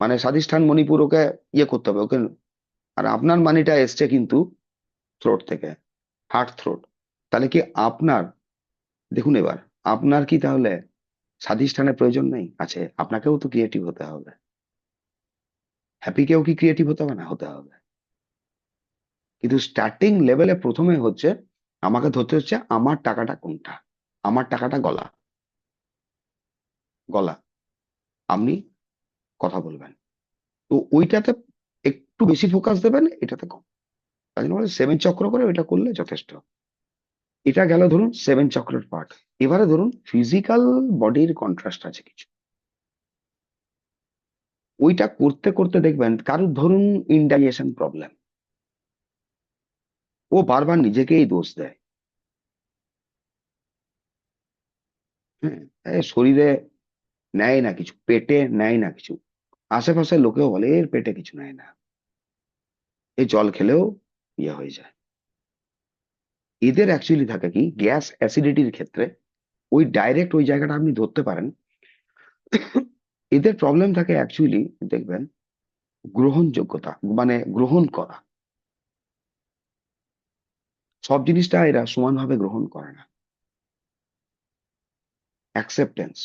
A: মানে স্বাধিষ্ঠান মণিপুর, ওকে ইয়ে করতে হবে ওকে। আর আপনার মানিটা এসছে কিন্তু থ্রোট থেকে, হার্ট থ্রোট। তাহলে কি আপনার, দেখুন এবার, আপনার কি তাহলে স্বাধিষ্ঠানের প্রয়োজন নেই? আছে, আপনাকেও তো ক্রিয়েটিভ হতে হবে। হ্যাপিকেও কি ক্রিয়েটিভ হতে হবে? না, হতে হবে। কিন্তু স্টার্টিং লেভেলে প্রথমে হচ্ছে আমাকে ধরতে হচ্ছে আমার টাকাটা কোনটা। আমার টাকাটা গলা, গলা, আপনি কথা বলবেন, তো ওইটাতে একটু বেশি ফোকাস দেবেন, এটাতে কম। তাই জন্য বলে 7 চক্র করে ওইটা করলে যথেষ্ট। এটা গেল ধরুন 7 চক্রের পার্ট। এবারে ধরুন ফিজিক্যাল বডির কন্ট্রাস্ট আছে কিছু, ওইটা করতে করতে দেখবেন কারুর ধরুন ইনডাইজেশন প্রবলেম, ও বারবার নিজেকেই দোষ দেয়। হ্যাঁ, শরীরে নেয় না কিছু, পেটে নেয় না কিছু, আশেপাশে লোকেও বলে এর পেটে কিছু নেয় না, এই জল খেলেও ইয়ে হয়ে যায়। এদের অ্যাকচুয়ালি থাকে কি, গ্যাস অ্যাসিডিটির ক্ষেত্রে ওই ডাইরেক্ট ওই জায়গাটা আপনি ধরতে পারেন। এদের প্রবলেম থাকে অ্যাকচুয়ালি, দেখবেন গ্রহণযোগ্যতা, মানে গ্রহণ করা, সব জিনিসটা এরা সমানভাবে গ্রহণ করে না। অ্যাকসেপ্টেন্স,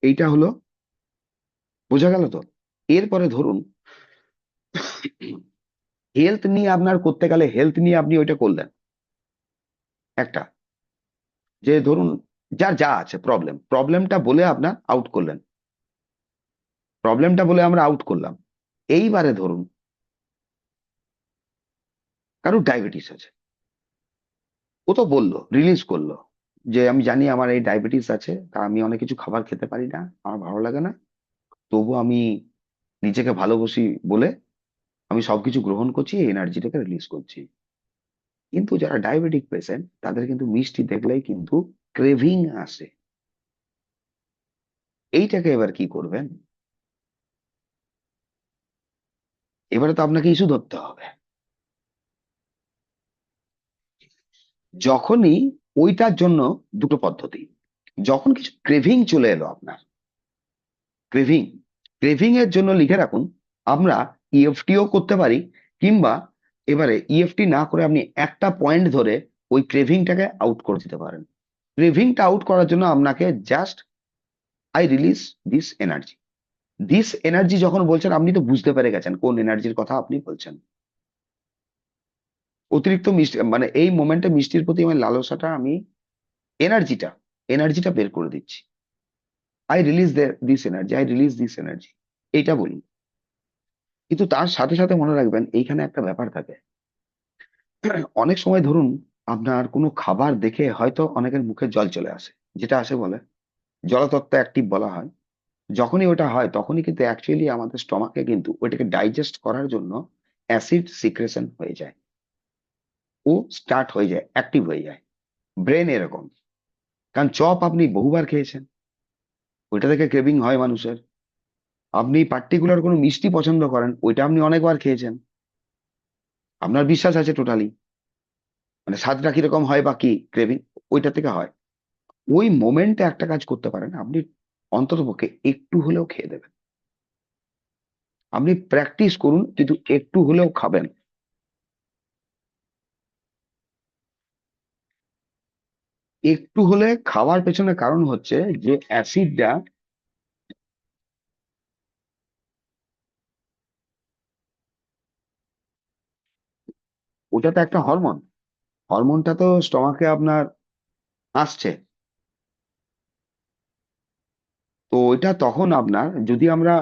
A: এইটা হলো, বোঝা গেল তো? এরপরে ধরুন হেলথ নিয়ে আপনার করতে গেলে, হেলথ নিয়ে আপনি ওইটা করলেন একটা, যে ধরুন যার যা আছে প্রবলেম, প্রবলেমটা বলে আপনার আউট করলেন, প্রবলেমটা বলে আমরা আউট করলাম। এইবারে ধরুন কারো ডায়াবেটিস আছে, ও তো বললো, রিলিজ করলো যে আমি জানি আমার এই ডায়াবেটিস আছে, তা আমি অনেক কিছু খাবার খেতে পারি না, আমার ভালো লাগে না, তবু আমি নিজেকে ভালোবাসি বলে আমি সবকিছু গ্রহণ করছি, এই এনার্জিটাকে রিলিজ করছি। কিন্তু যারা ডায়াবেটিক পেশেন্ট তাদের কিন্তু মিষ্টি দেখলেই কিন্তু ক্রেভিং আসে। এইটাকে এবার কি করবেন? এবারে তো আপনাকে ইস্যু ধরতে হবে। যখনই ওইটার জন্য দুটো পদ্ধতি, যখন কিছু ক্রেভিং চলে এলো আপনার, ক্রেভিং, ক্রেভিং এর জন্য লিখে রাখুন, আমরা ইএফটিও করতে পারি, কিংবা এবারে ইএফটি না করে আপনি একটা পয়েন্ট ধরে ওই ক্রেভিংটাকে আউট করে দিতে পারেন। ক্রেভিংটা আউট করার জন্য আপনাকে just I release this energy, this energy যখন বলছেন আপনি তো বুঝতে পেরে গেছেন কোন এনার্জির কথা আপনি বলছেন। অতিরিক্ত মিষ্টি, মানে এই মোমেন্টে মিষ্টির প্রতি আমার লালসাটা, আমি এনার্জিটা, এনার্জিটা বের করে দিচ্ছি। I release this energy, I release this energy, এইটা বলুন। কিন্তু তার সাথে সাথে মনে রাখবেন এইখানে একটা ব্যাপার থাকে। অনেক সময় ধরুন আপনার কোনো খাবার দেখে হয়তো অনেকের মুখে জল চলে আসে, যেটা আসে বলে জলতত্ত্ব অ্যাক্টিভ বলা হয়। যখনই ওটা হয় তখনই কিন্তু অ্যাকচুয়ালি আমাদের স্টমাকে কিন্তু ওইটাকে ডাইজেস্ট করার জন্য অ্যাসিড সিক্রেশন হয়ে যায়, ও স্টার্ট হয়ে যায়, অ্যাক্টিভ হয়ে যায়। ব্রেন এরকম, কারণ চপ আপনি বহুবার খেয়েছেন, ওইটা থেকে ক্রেভিং হয় মানুষের। আপনি পার্টিকুলার কোনো মিষ্টি পছন্দ করেন, ওইটা আপনি অনেকবার খেয়েছেন, আপনার বিশ্বাস আছে টোটালি, মানে স্বাদটা কিরকম হয় বা কি ক্রেভিং, ওইটা থেকে হয়। ওই মোমেন্টে একটা কাজ করতে পারেন, আপনি অন্ততপক্ষে একটু হলেও খেয়ে দেবেন। আপনি প্র্যাকটিস করুন, কিন্তু একটু হলেও খাবেন। একটু হলে খাওয়ার পেছনে কারণ হচ্ছে যে অ্যাসিডটা, ওটা তো একটা হরমোন, হরমোনটা তো স্টমাকে আপনার আসছে, তো ওইটা তখন আপনার, যদি আমরা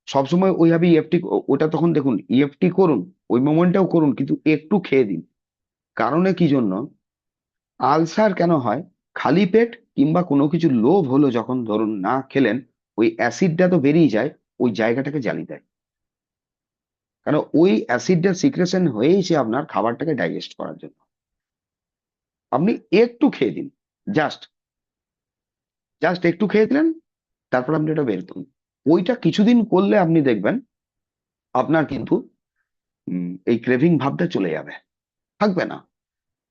A: সবসময় ওইভাবে ইএফটি, ওটা তখন দেখুন ইএফটি করুন, ওই মোমেন্টটাও করুন, কিন্তু একটু খেয়ে দিন। কারণে কি জন্য আলসার কেন হয়? খালি পেট কিংবা কোনো কিছু লোভ হলো যখন, ধরুন না খেলেন, ওই অ্যাসিডটা তো বেরিয়ে যায়, ওই জায়গাটাকে জ্বালিয়ে দেয়। কারণ ওই অ্যাসিডটা সিক্রেশন হয়েইছে আপনার খাবারটাকে ডাইজেস্ট করার জন্য। আপনি একটু খেয়ে দিন, জাস্ট জাস্ট একটু খেয়ে দিলেন, তারপর আপনি এটা বের করুন। ওইটা কিছুদিন করলে আপনি দেখবেন আপনার কিন্তু এই ক্রেভিং ভাবটা চলে যাবে, থাকবে না।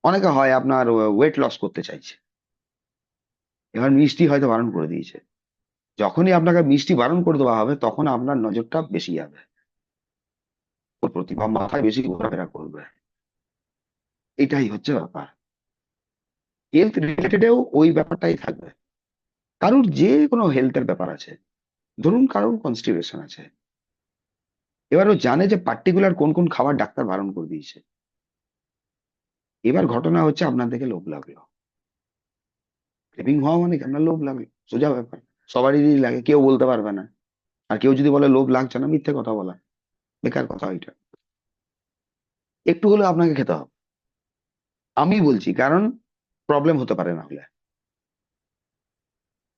A: অনেকে হয় আপনার ওয়েট লস করতে চাইছে, এবার মিষ্টি হয়তো বারণ করে দিয়েছে, যখনই আপনাকে মিষ্টি বারণ করে দেওয়া হবে তখন আপনার নজরটা বেশি যাবে ওর প্রতি, বা মাথায় বেশি ঘোরাফেরা করবে। এটাই হচ্ছে ব্যাপার। হেলথ রিলেটেডেও ওই ব্যাপারটাই থাকবে। কারোর যে কোনো হেলথের ব্যাপার আছে, ধরুন কারোর কনস্টিপেশন আছে, এবার ও জানে যে পার্টিকুলার কোন কোন খাবার ডাক্তার বারণ করে দিয়েছে। এবার ঘটনা হচ্ছে আপনার দেখে লোভ লাগলো, ক্রেভিং হওয়া মানে কি আপনার লোভ লাগলো, সোজা ব্যাপার। সবারই লাগে, কেউ বলতে পারবে না। আর কেউ যদি বলে লোভ লাগছে না, মিথ্যে কথা বলা, বেকার কথা ওইটা। একটু হলেও আপনাকে খেতে হবে, আমি বলছি, কারণ প্রবলেম হতে পারে, না হলে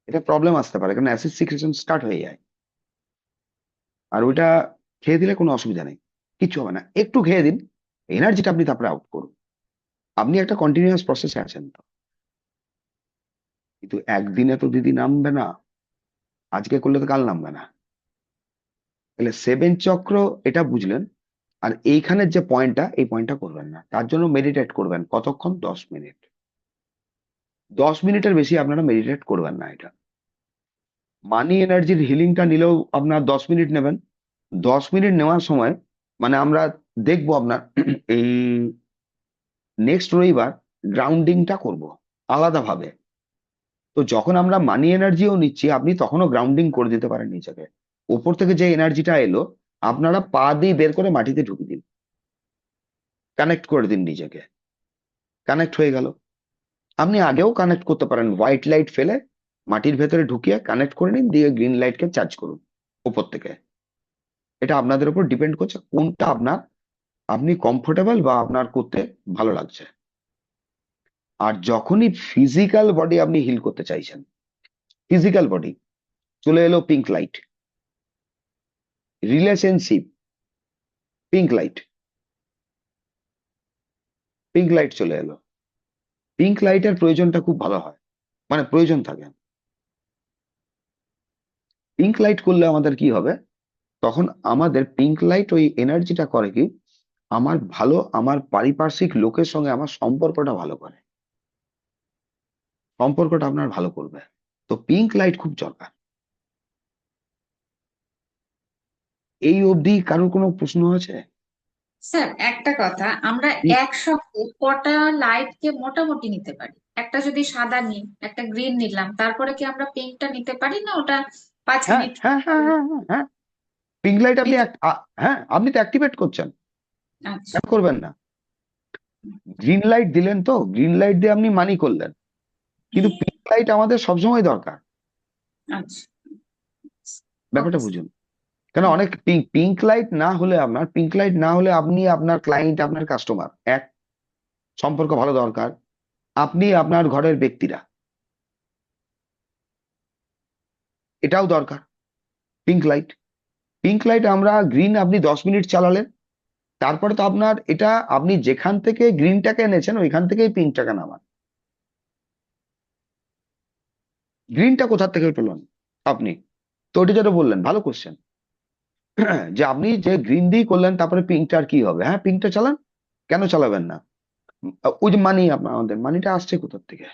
A: এটা প্রবলেম আসতে পারে, কারণ অ্যাসিড সিক্রেশন স্টার্ট হয়ে যায়। আর ওইটা খেয়ে দিলে কোনো অসুবিধা নেই, কিচ্ছু হবে না, একটু খেয়ে দিন, এনার্জিটা আপনি তারপরে আউট করুন। আপনি একটা কন্টিনিউয়াস প্রসেসে আছেন তো, কিন্তু একদিনে তো দিদি নামবে না, আজকে করলে তো কাল নামবে না। তাহলে সেভেন চক্র এটা বুঝলেন। আর এইখানের যে পয়েন্টটা, এই পয়েন্টটা করবেন না, তার জন্য মেডিটেট করবেন কতক্ষণ, 10 মিনিট। 10 মিনিটের বেশি আপনারা মেডিটেট করবেন না। এটা মানি এনার্জির হিলিংটা নিলেও আপনার 10 মিনিট নেবেন। 10 মিনিট নেওয়ার সময় মানে আমরা দেখবো আপনার এই নেক্সট রবিবার গ্রাউন্ডিংটা করব আলাদাভাবে। তো যখন আমরা মানি এনার্জিও নিচ্ছি, আপনি তখনও গ্রাউন্ডিং করে দিতে পারেন নিজেকে। উপর থেকে যে এনার্জিটা এলো, আপনারা পা দিয়ে বের করে মাটিতে ঢুকিয়ে দিন, কানেক্ট করে দিন নিজেকে, কানেক্ট হয়ে গেল। আপনি আগেও কানেক্ট করতে পারেন, হোয়াইট লাইট ফেলে মাটির ভেতরে ঢুকিয়ে কানেক্ট করে নিন, দিয়ে গ্রিন লাইটকে চার্জ করুন উপর থেকে। এটা আপনাদের উপর ডিপেন্ড করছে কোনটা আপনার, আপনি কমফোর্টেবল বা আপনার করতে ভালো লাগছে। আর যখনই ফিজিক্যাল বডি আপনি হিল করতে চাইছেন, ফিজিক্যাল বডি, চলে এলো pink light, relationship, pink light, pink light চলে এলো। পিঙ্ক লাইটের প্রয়োজনটা খুব ভালো হয়, মানে প্রয়োজন থাকে। পিঙ্ক লাইট করলে আমাদের কি হবে, তখন আমাদের পিঙ্ক লাইট ওই এনার্জিটা করে কি, আমার পারিপার্শ্বিক লোকের সঙ্গে আমার সম্পর্কটা ভালো করে, সম্পর্কটা আপনার ভালো করবে। তো পিঙ্ক লাইট খুব দরকার। এই অবধি কারোর কোনো প্রশ্ন আছে?
D: স্যার একটা কথা, আমরা একসঙ্গে কটা লাইটকে মোটামুটি নিতে পারি? একটা যদি সাদা নিই, একটা গ্রিন নিলাম, তারপরে কি আমরা পিঙ্কটা নিতে পারি না? ওটা 5
A: হ্যাঁ
D: মিনিট
A: হ্যাঁ হ্যাঁ হ্যাঁ হ্যাঁ হ্যাঁ, পিঙ্ক লাইট আপনি
D: নিতে?
A: হ্যাঁ, আপনি তো অ্যাক্টিভেট করছেন,
D: আচ্ছা
A: কেন করবেন না? গ্রিন লাইট দিলেন, তো গ্রিন লাইট দিয়ে আপনি মানি করলেন, কিন্তু পিঙ্ক লাইট আমাদের সবসময় দরকার।
D: আচ্ছা,
A: ব্যাপারটা
D: ওকে।
A: বুঝুন। কেন অনেক পিঙ্ক লাইট না হলে, আপনার পিঙ্ক লাইট না হলে আপনি আপনার ক্লায়েন্ট, আপনার কাস্টমার, এক সম্পর্ক ভালো দরকার, আপনি আপনার ঘরের ব্যক্তিরা, এটাও দরকার। পিঙ্ক লাইট, পিঙ্ক লাইট আমরা গ্রিন আপনি 10 মিনিট চালালেন, তারপরে তো আপনার এটা, আপনি যেখান থেকে গ্রিনটাকে এনেছেন ওইখান থেকেই পিঙ্কটাকে নামান। গ্রিনটা কোথা থেকে পেলেন আপনি? তো ওটা যেটা বললেন, ভালো কোশ্চেন, যে আপনি যে গ্রিন দিয়ে করলেন তারপরে পিঙ্কটা আর কি হবে? হ্যাঁ, পিঙ্কটা চালান, কেন চালাবেন না? ওই যে মানি, আপনার আমাদের মানিটা আসছে কোথা থেকে?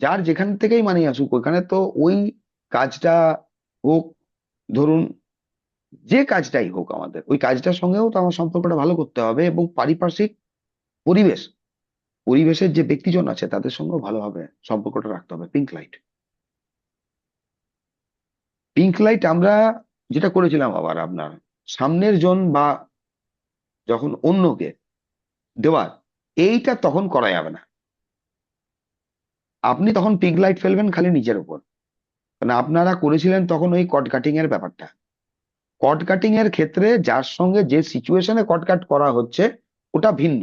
A: যার যেখান থেকেই মানি আসুক, ওইখানে তো ওই কাজটা হোক, ধরুন যে কাজটাই হোক, আমাদের ওই কাজটার সঙ্গেও তো আমার সম্পর্কটা ভালো করতে হবে, এবং পারিপার্শ্বিক পরিবেশ, পরিবেশের যে ব্যক্তিজন আছে তাদের সঙ্গেও ভালোভাবে সম্পর্কটা রাখতে হবে। পিঙ্ক লাইট, পিঙ্ক লাইট আমরা যেটা করেছিলাম, আবার আপনার সামনের জন বা যখন অন্যকে দেওয়ার, এইটা তখন করা যাবে না। আপনি তখন পিঙ্ক লাইট ফেলবেন খালি নিজের উপর, মানে আপনারা করেছিলেন তখন ওই কট কাটিং এর ব্যাপারটা। কট কাটিং এর ক্ষেত্রে যার সঙ্গে যে সিচুয়েশনে কট কাট করা হচ্ছে ওটা ভিন্ন,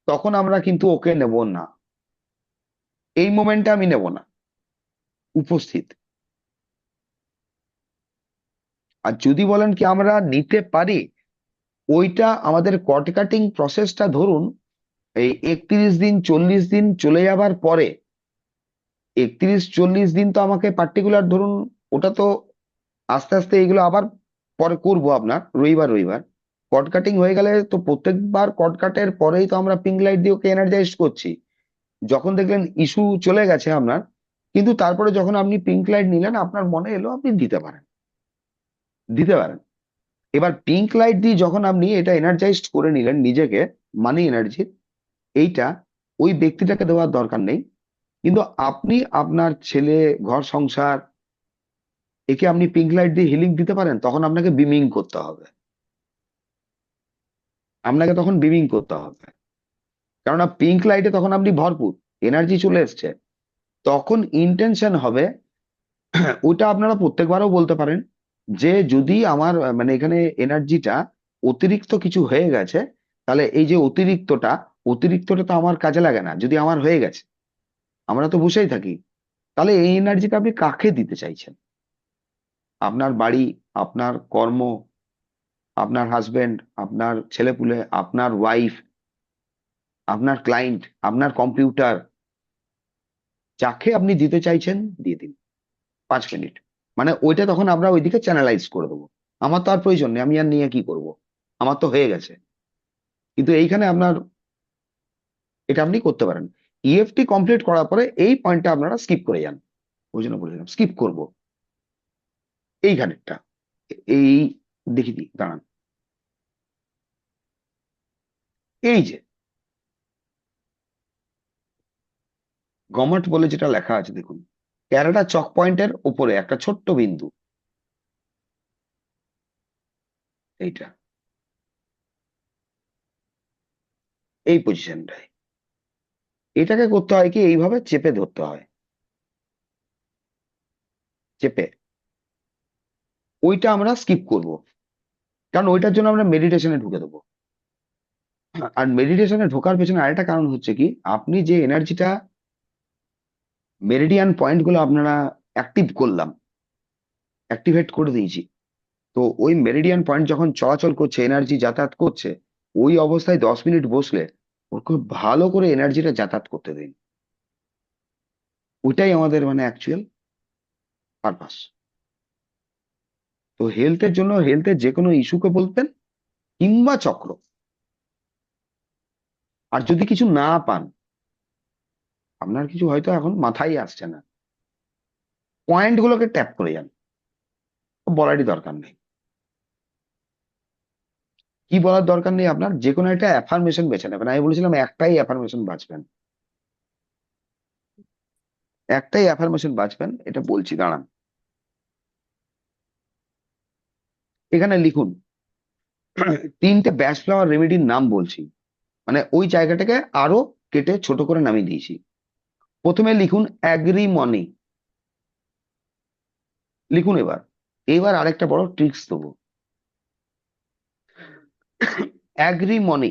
A: তখন আমরা কিন্তু ওকে নেব না, এই মোমেন্টে আমি নেব না উপস্থিত। আর যদি বলেন কি আমরা নিতে পারি, ওইটা আমাদের কট কাটিং প্রসেসটা, ধরুন এই 31 দিন 40 দিন চলে যাবার পরে 31-40 দিন তো আমাকে পার্টিকুলার ধরুন, ওটা তো আস্তে আস্তে এগুলো আবার পরে করব আপনার রবিবার রবিবার। কর্ড কাটিং হয়ে গেলে তো প্রত্যেকবার কর্ড কাটের পরেই তো আমরা পিঙ্ক লাইট দিয়ে ওকে এনার্জাইজ করছি। যখন দেখলেন ইস্যু চলে গেছে আপনার, কিন্তু তারপরে যখন আপনি পিঙ্ক লাইট নিলেন আপনার মনে এলো আপনি দিতে পারেন। এবার পিঙ্ক লাইট দিয়ে যখন আপনি এটা এনার্জাইজড করে নিলেন নিজেকে, মানি এনার্জি, এইটা ওই ব্যক্তিটাকে দেওয়ার দরকার নেই, কিন্তু আপনি আপনার ছেলে, ঘর সংসার, একে আপনি পিঙ্ক লাইট দিয়ে হিলিং দিতে পারেন। তখন আপনাকে বিমিং করতে হবে, কেননা পিঙ্ক লাইটে তখন আপনি ভরপুর এনার্জি চলে এসছে। তখন ইন্টেনশন হবে, ওটা আপনারা প্রত্যেকবারও বলতে পারেন যে যদি আমার মানে এখানে এনার্জিটা অতিরিক্ত কিছু হয়ে গেছে, তাহলে এই যে অতিরিক্তটা তো আমার কাজে লাগে না। যদি আমার হয়ে গেছে, আমরা তো বসেই থাকি, তাহলে এই এনার্জিটা আপনি কাকে দিতে চাইছেন? আপনার বাড়ি, আপনার কর্ম, আপনার হাজবেন্ড, আপনার ছেলেপুলে, আপনার ওয়াইফ, আপনার ক্লায়েন্ট, আপনার কম্পিউটার, যাকে আপনি দিতে চাইছেন দিয়ে দিন 5 মিনিট। মানে ওইটা তখন আমরা ওইদিকে চ্যানেলাইজ করে দেবো। আমার তো আর প্রয়োজন নেই, আমি আর নিয়ে কি করব, আমার তো হয়ে গেছে। কিন্তু এইখানে আপনার এটা আপনি করতে পারেন। ইএফটি কমপ্লিট করার পরে এই পয়েন্টটা আপনারা স্কিপ করে যান। ওই জন্য বলেছিলাম স্কিপ করব এইখানেরটা। এই দেখি দিই, দাঁড়ান। এই যে গমট বলে যেটা লেখা আছে দেখুন, ক্যারাটা চক পয়েন্টের উপরে একটা ছোট্ট বিন্দু, এইটা, এই পজিশনটায় এটাকে করতে হয় কি, এইভাবে চেপে ধরতে হয়, চেপে। ওইটা আমরা স্কিপ করব, কারণ ওইটার জন্য আমরা মেডিটেশনে ঢুকে দেবো। আর মেডিটেশনে ঢোকার পেছনে আরেকটা কারণ হচ্ছে কি, আপনি যে এনার্জিটা মেরিডিয়ান পয়েন্ট গুলো আপনারা অ্যাক্টিভ করলাম, অ্যাক্টিভেট করে দিয়েছি, তো ওই মেরিডিয়ান পয়েন্ট যখন চলাচল করছে, এনার্জি যাতায়াত করছে, ওই অবস্থায় 10 মিনিট বসলে ওর খুব ভালো করে এনার্জিটা যাতায়াত করতে দিন। ওইটাই আমাদের মানে অ্যাকচুয়াল পারপাস। তো হেলথের জন্য, হেলথের যে কোনো ইস্যুকে বলতেন, কিংবা চক্র। আর যদি কিছু না পান, আপনার কিছু হয়তো এখন মাথায় আসছে না, পয়েন্ট গুলোকে ট্যাপ করে যান, বলারই দরকার নেই। কি বলার দরকার নেই, আপনার যে কোনো একটা অ্যাফার্মেশন বেছে নেবেন। আমি বলেছিলাম একটাই অ্যাফার্মেশন বাঁচবেন, এটা বলছি, দাঁড়ান। এখানে লিখুন 3টে ব্যাস ফ্লাওয়ার রেমেডির নাম বলছি, মানে ওই জায়গাটাকে আরো কেটে ছোট করে নামিয়ে দিয়েছি। প্রথমে লিখুন অ্যাগ্রিমনি, লিখুন। এবার এবার আরেকটা বড় ট্রিক্স দেবো, অ্যাগ্রিমনি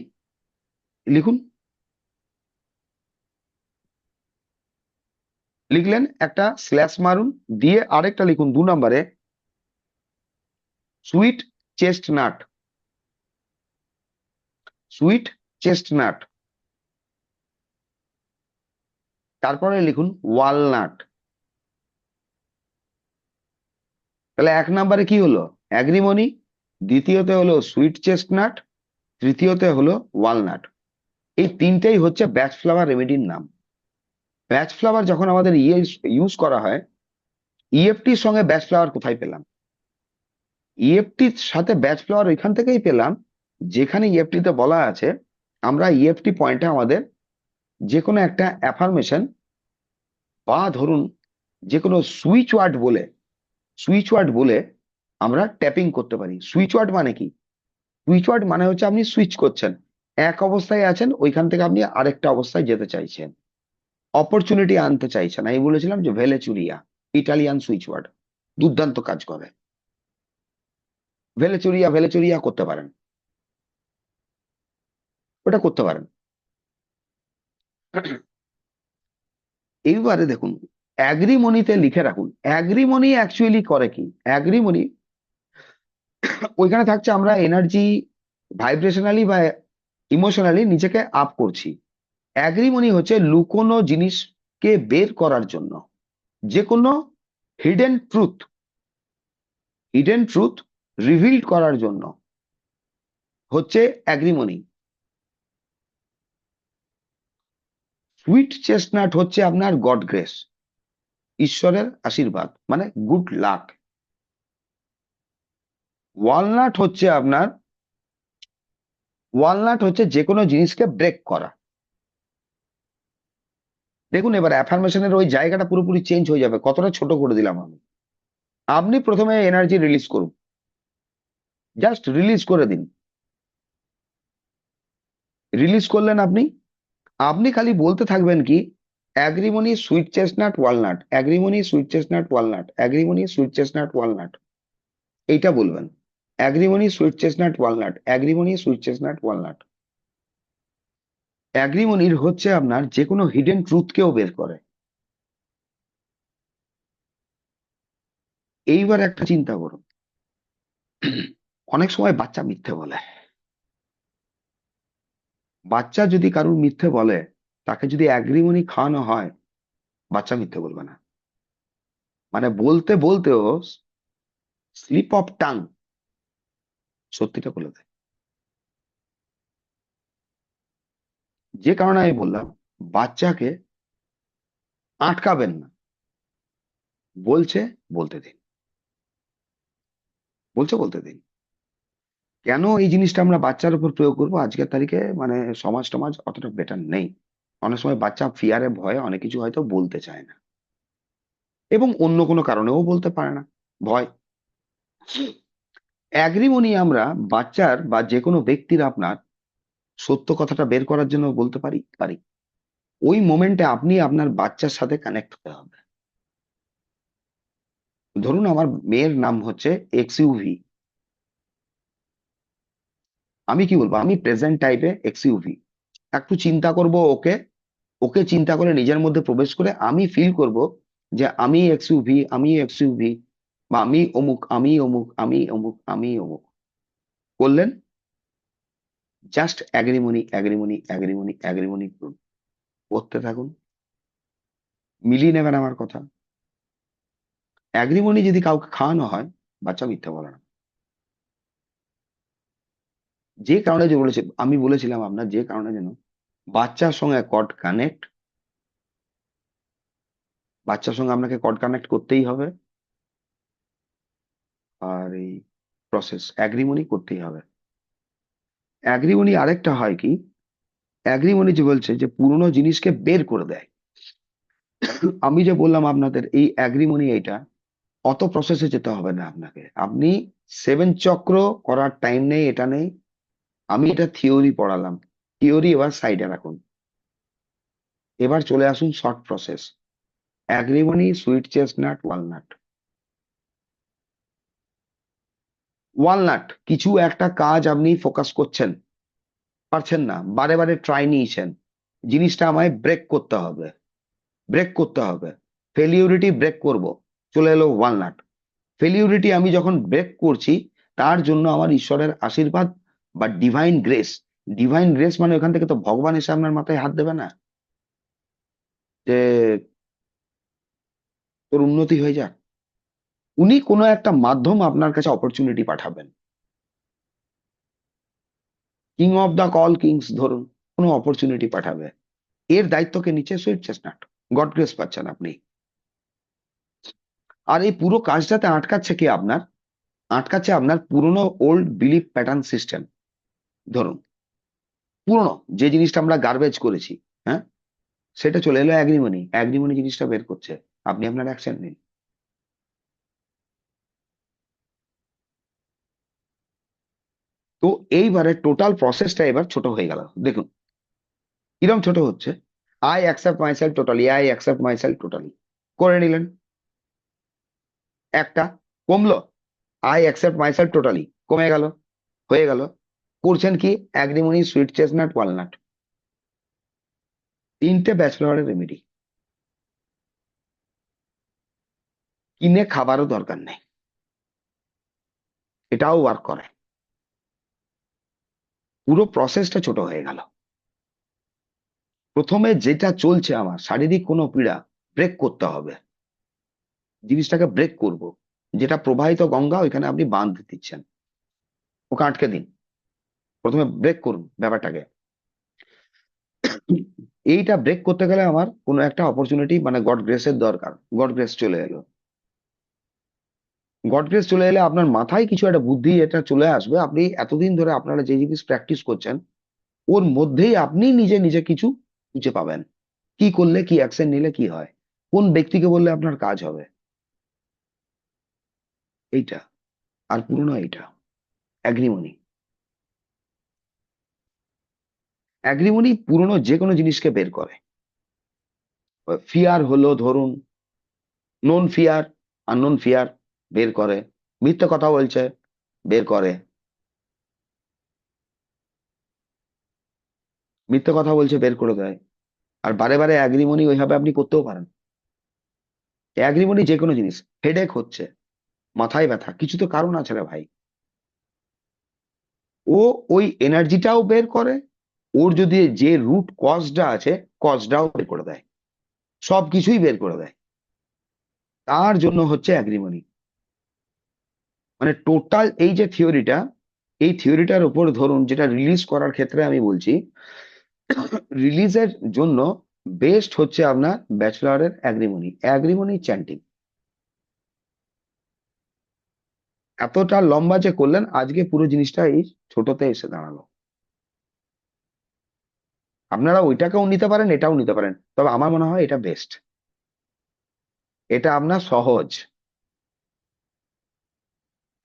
A: লিখুন। লিখলেন, একটা স্ল্যাশ মারুন, দিয়ে আরেকটা লিখুন 2 নম্বরে, সুইট চেস্টনাট, সুইট চেস্টনাট। তারপরে লিখুন ওয়ালনাট। তাহলে 1 নম্বরে কি হলো, অ্যাগ্রিমনি, দ্বিতীয়তে হলো সুইট চেস্টনাট, তৃতীয়তে হলো ওয়ালনাট। এই তিনটেই হচ্ছে ব্যাচ ফ্লাওয়ার রেমেডির নাম। ব্যাচ ফ্লাওয়ার যখন আমাদের ইউজ করা হয়, ইএফটির সঙ্গে ব্যাচ ফ্লাওয়ার কোথায় পেলাম? ইএফটির সাথে ব্যাচ ফ্লাওয়ার ওইখান থেকেই পেলাম, যেখানে ইএফটিতে বলা আছে আমরা ইএফটি পয়েন্টে আমাদের যে কোনো একটা অ্যাফার্মেশন বা ধরুন যে কোনো সুইচ ওয়ার্ড বলে আমরা ট্যাপিং করতে পারি। সুইচ ওয়ার্ড মানে কি? সুইচ ওয়ার্ড মানে হচ্ছে আপনি সুইচ করছেন, এক অবস্থায় আছেন, ওইখান থেকে আপনি আরেকটা অবস্থায় যেতে চাইছেন, অপরচুনিটি আনতে চাইছেন। আমি বলেছিলাম যে ভেলেচুরিয়া, ইটালিয়ান সুইচ ওয়ার্ড, দুর্দান্ত কাজ করে। ভেলেচুরিয়া ভেলেচুরিয়া করতে পারেন, ওটা করতে পারেন। এইবারে দেখুন, অ্যাগ্রিমনিতে লিখে রাখুন, অ্যাগ্রিমনি অ্যাকচুয়ালি করে কি। অ্যাগ্রিমনি ওইখানে থাকছে আমরা এনার্জি ভাইব্রেশনালি বা ইমোশনালি নিজেকে আপ করছি, অ্যাগ্রিমনি হচ্ছে লুকোনো জিনিসকে বের করার জন্য, যে কোনো হিডেন ট্রুথ রিভিল করার জন্য হচ্ছে অ্যাগ্রিমনি। সুইট চেস্টনাট হচ্ছে আপনার গড গ্রেস, ঈশ্বরের আশীর্বাদ, মানে গুড লাক। ওয়ালনাট হচ্ছে আপনার, ওয়ালনাট হচ্ছে যে কোনো জিনিসকে ব্রেক করা। দেখুন এবার অ্যাফার্মেশনের ওই জায়গাটা পুরোপুরি চেঞ্জ হয়ে যাবে, কতটা ছোট করে দিলাম আমি। আপনি প্রথমে এনার্জি রিলিজ করুন, জাস্ট রিলিজ করে দিন। রিলিজ করলেন আপনি, আপনি খালি বলতে থাকবেন কি, agrimony sweet chestnut walnut, agrimony sweet chestnut walnut, agrimony sweet chestnut walnut, এইটা বলবেন। Agrimony sweet chestnut walnut, agrimony sweet chestnut walnut. অ্যাগ্রিমনির হচ্ছে আপনার যে কোনো হিডেন ট্রুথকেও বের করে। এইবার একটা চিন্তা করুন, অনেক সময় বাচ্চা মিথ্যে বলে। বাচ্চা যদি কারুর মিথ্যে বলে, তাকে যদি অ্যাগ্রিমনি খাওয়ানো হয়, বাচ্চা মিথ্যে বলবে না। মানে বলতে বলতেও স্লিপ অফ টাং সত্যিটা বলে দেয়। যে কারণে আমি বললাম, বাচ্চাকে আটকাবেন না, বলছে বলতে দিন, বলছে বলতে দিন। কেন এই জিনিসটা আমরা বাচ্চার উপর প্রয়োগ করবো আজকের তারিখে, মানে সমাজ টমাজ অতটা বেটার নেই। অনেক সময় বাচ্চা ফিয়ারে ভয়ে অনেক কিছু হয়তো বলতে চায় না, এবং অন্য কোনো কারণেও বলতে পারে না, ভয়। অ্যাগ্রিমনি আমরা বাচ্চার বা যে কোনো ব্যক্তির আপনার সত্য কথাটা বের করার জন্য বলতে পারি পারি। ওই মোমেন্টে আপনি আপনার বাচ্চার সাথে কানেক্ট হতে হবে। ধরুন আমার মেয়ের নাম হচ্ছে এক্সইউভি, আমি কি বলবো, আমি প্রেজেন্ট টাইপে এক্সইউভি। একটু চিন্তা করব ওকে, ওকে চিন্তা করে নিজের মধ্যে প্রবেশ করে আমি ফিল করব যে আমি এক্সইউভি, আমি এক্সইউভি, বা আমি অমুক, আমি অমুক, আমি অমুক, আমি অমুক। করলেন, জাস্ট অ্যাগ্রিমনি অ্যাগ্রিমনি অ্যাগ্রিমনি অ্যাগ্রিমনি করুন, করতে থাকুন, মিলিয়ে নেবেন আমার কথা। অ্যাগ্রিমনি যদি কাউকে খাওয়ানো হয়, বাচ্চা মিথ্যা বলে না। যে কারণে যে বলেছে, আমি বলেছিলাম আপনার, যে কারণে যেন বাচ্চার সঙ্গে কড কানেক্ট, বাচ্চার সঙ্গে আপনাকে কড কানেক্ট করতেই হবে। আর এই প্রসেস অ্যাগ্রিমনি করতেই হবে। অ্যাগ্রিমনি আরেকটা হয় কি, অ্যাগ্রিমনি যে বলছে যে পুরোনো জিনিসকে বের করে দেয়। আমি যে বললাম আপনাদের এই অ্যাগ্রিমনি, এইটা অত প্রসেসে যেতে হবে না আপনাকে। আপনি 7 চক্র করার টাইম নেই, এটা নেই। আমি এটা থিওরি পড়ালাম, থিওরি এবার সাইডে রাখুন, এবার চলে আসুন short process. Agrimony sweet chestnut walnut. Walnut কিছু একটা কাজ আপনি ফোকাস করছেন, পারছেন না, বারে বারে ট্রাই নিয়েছেন, জিনিসটা আমায় ব্রেক করতে হবে, ব্রেক করতে হবে, ফেলিউরিটি ব্রেক করব, চলে এলো ওয়ালনাট। ফেলিউরিটি আমি যখন ব্রেক করছি, তার জন্য আমার ঈশ্বরের আশীর্বাদ বা ডিভাইন গ্রেস। ডিভাইন গ্রেস মানে ওখান থেকে তো ভগবান এসে আপনার মাথায় হাত দেবে না যে তোর উন্নতি হয়ে যাক। উনি কোনো একটা মাধ্যম আপনার কাছে অপরচুনিটি পাঠাবেন। King of the call kings ধরুন, কোনো অপরচুনিটি পাঠাবে, এর দায়িত্বকে নিচে সুইট চেস্টনাট, গড গ্রেস পাচ্ছেন আপনি। আর এই পুরো কাজটাতে আটকাচ্ছে কি আপনার, আটকাচ্ছে আপনার পুরনো ওল্ড বিলিফ প্যাটার্ন সিস্টেম। ধরুন পুরনো যে জিনিসটা আমরা গার্বেজ করেছি, হ্যাঁ, সেটা চলে এলো অ্যাগ্রিমনি, অ্যাগ্রিমনি জিনিসটা বের করছে, আপনি আপনার অ্যাকশন নিন। তো এইবারে টোটাল প্রসেসটা এবার ছোট হয়ে গেল, দেখুন কিরম ছোট হচ্ছে। I accept myself totally, I accept myself totally করে নিলেন, একটা কমলো। আই অ্যাকসেপ্ট মাইসেলফ টোটালি কমে গেল, হয়ে গেল। করছেন কি, অ্যাগ্রিমনি সুইট চেস্টনাট ওয়ালনাট, 3টে ব্যাচেলরের রেমেডি, কিনে খাবারও দরকার নেই, এটাও ওয়ার্ক করে। পুরো প্রসেসটা ছোট হয়ে গেল। প্রথমে যেটা চলছে আমার শারীরিক কোনো পীড়া, ব্রেক করতে হবে, জিনিসটাকে ব্রেক করব। যেটা প্রবাহিত গঙ্গা, ওইখানে আপনি বাঁধ দিচ্ছেন, ওকে আটকে দিন, প্রথমে ব্রেক করুন ব্যাপারটাকে। এইটা ব্রেক করতে গেলে আমার কোনো একটা অপরচুনিটি, মানে গড গ্রেসের দরকার। গড গ্রেস চলে এলো, গড গ্রেস চলে এলে আপনার মাথায় কিছু একটা বুদ্ধি এটা চলে আসবে। আপনি এতদিন ধরে আপনারা যে জিনিস প্র্যাকটিস করছেন, ওর মধ্যেই আপনি নিজে নিজে কিছু খুঁজে পাবেন। কি করলে, কি অ্যাকশন নিলে কি হয়, কোন ব্যক্তিকে বললে আপনার কাজ হবে, এইটা। আর পুরনো এইটা অ্যাগ্রিমনি। অ্যাগ্রিমনি পুরনো যে কোনো জিনিসকে বের করে। ফিয়ার হলো ধরুন, নন ফিয়ার, আননোন ফিয়ার বের করে। মিথ্যে কথা বলছে, বের করে। মিথ্যে কথা বলছে, বের করে দেয়। আর বারে বারে অ্যাগ্রিমনি ওইভাবে আপনি করতেও পারেন। অ্যাগ্রিমনি যে কোনো জিনিস, হেডেক হচ্ছে, মাথায় ব্যথা, কিছু তো কারণ আছে রে ভাই। ও ওই এনার্জিটাও বের করে, ওর যদি যে রুট কজটা আছে, কজটাও বের করে দেয়, সবকিছুই বের করে দেয়। তার জন্য হচ্ছে অ্যাগ্রিমনি। মানে টোটাল এই যে থিওরিটা, এই থিওরিটার উপর ধরুন, যেটা রিলিজ করার ক্ষেত্রে আমি বলছি, রিলিজের জন্য বেস্ট হচ্ছে আপনার ব্যাচেলরের অ্যাগ্রিমনি, অ্যাগ্রিমনি চ্যান্টিং। এতটা লম্বা যে করলেন, আজকে পুরো জিনিসটা এই ছোটতে এসে দাঁড়ালো। আপনারা ওইটাকেও নিতে পারেন, এটাও নিতে পারেন, তবে আমার মনে হয় এটা বেস্ট। এটা আপনার সহজ।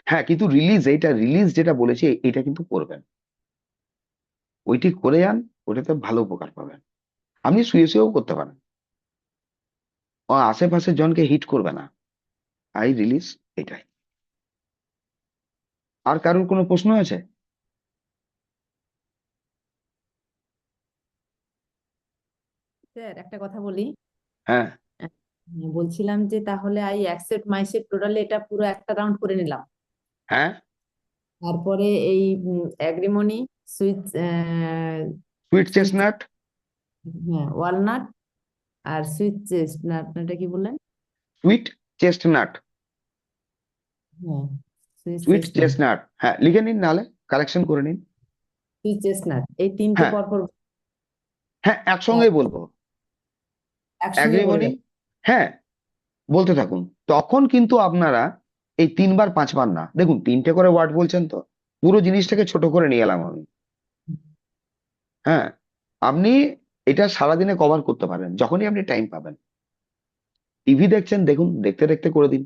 A: হ্যাঁ, কিন্তু রিলিজ, এইটা রিলিজ যেটা বলেছি, এটা কিন্তু করবেন। ওইটি করে যান, ওটাতে ভালো উপকার পাবেন। আপনি শুয়ে শুয়েও করতে পারেন, ও আশেপাশের জনকে হিট করবে না। আই রিলিজ, এটাই। আর কারোর কোনো প্রশ্ন আছে?
E: স্যার একটা কথা বলি।
A: হ্যাঁ,
E: আহ, বলছিলাম যে তাহলে আই অ্যাকসেপ্ট মাইসেলফ টোটালি এটা পুরো একটা রাউন্ড করে নিলাম,
A: হ্যাঁ।
E: তারপরে এই অ্যাগ্রিমনি, সুইচ,
A: সুইট
E: সুইচ,
A: চেস্টনাট।
E: হ্যাঁ ওয়ালনাট, আর সুইচ চেস্টনাট, এটা কি বললেন?
A: Sweet chestnut.
E: হ্যাঁ সুইচ
A: সুইট
E: চেস্টনাট,
A: চেস্টনাট, হ্যাঁ, লিখে নিন, নাহলে কালেকশন করে নিন।
E: সুইচ চেস্টনাট, এই তিনটে
A: হ্যাঁ,
E: পরপর
A: হ্যাঁ, একসঙ্গেই বলবো।
E: একসঙ্গে
A: অ্যাগ্রিমনি,
E: বলবেন?
A: হ্যাঁ, বলতে থাকুন। তখন কিন্তু আপনারা এই 3 বার 5 বার না, দেখুন 3টে করে ওয়ার্ড বলছেন তো, পুরো জিনিসটাকে ছোট করে নিয়ে এলাম আমি। হ্যাঁ, আপনি এটা সারাদিনে কভার করতে পারেন, যখনই আপনি টাইম পাবেন। টিভি দেখছেন, দেখুন, দেখতে দেখতে করে দিন।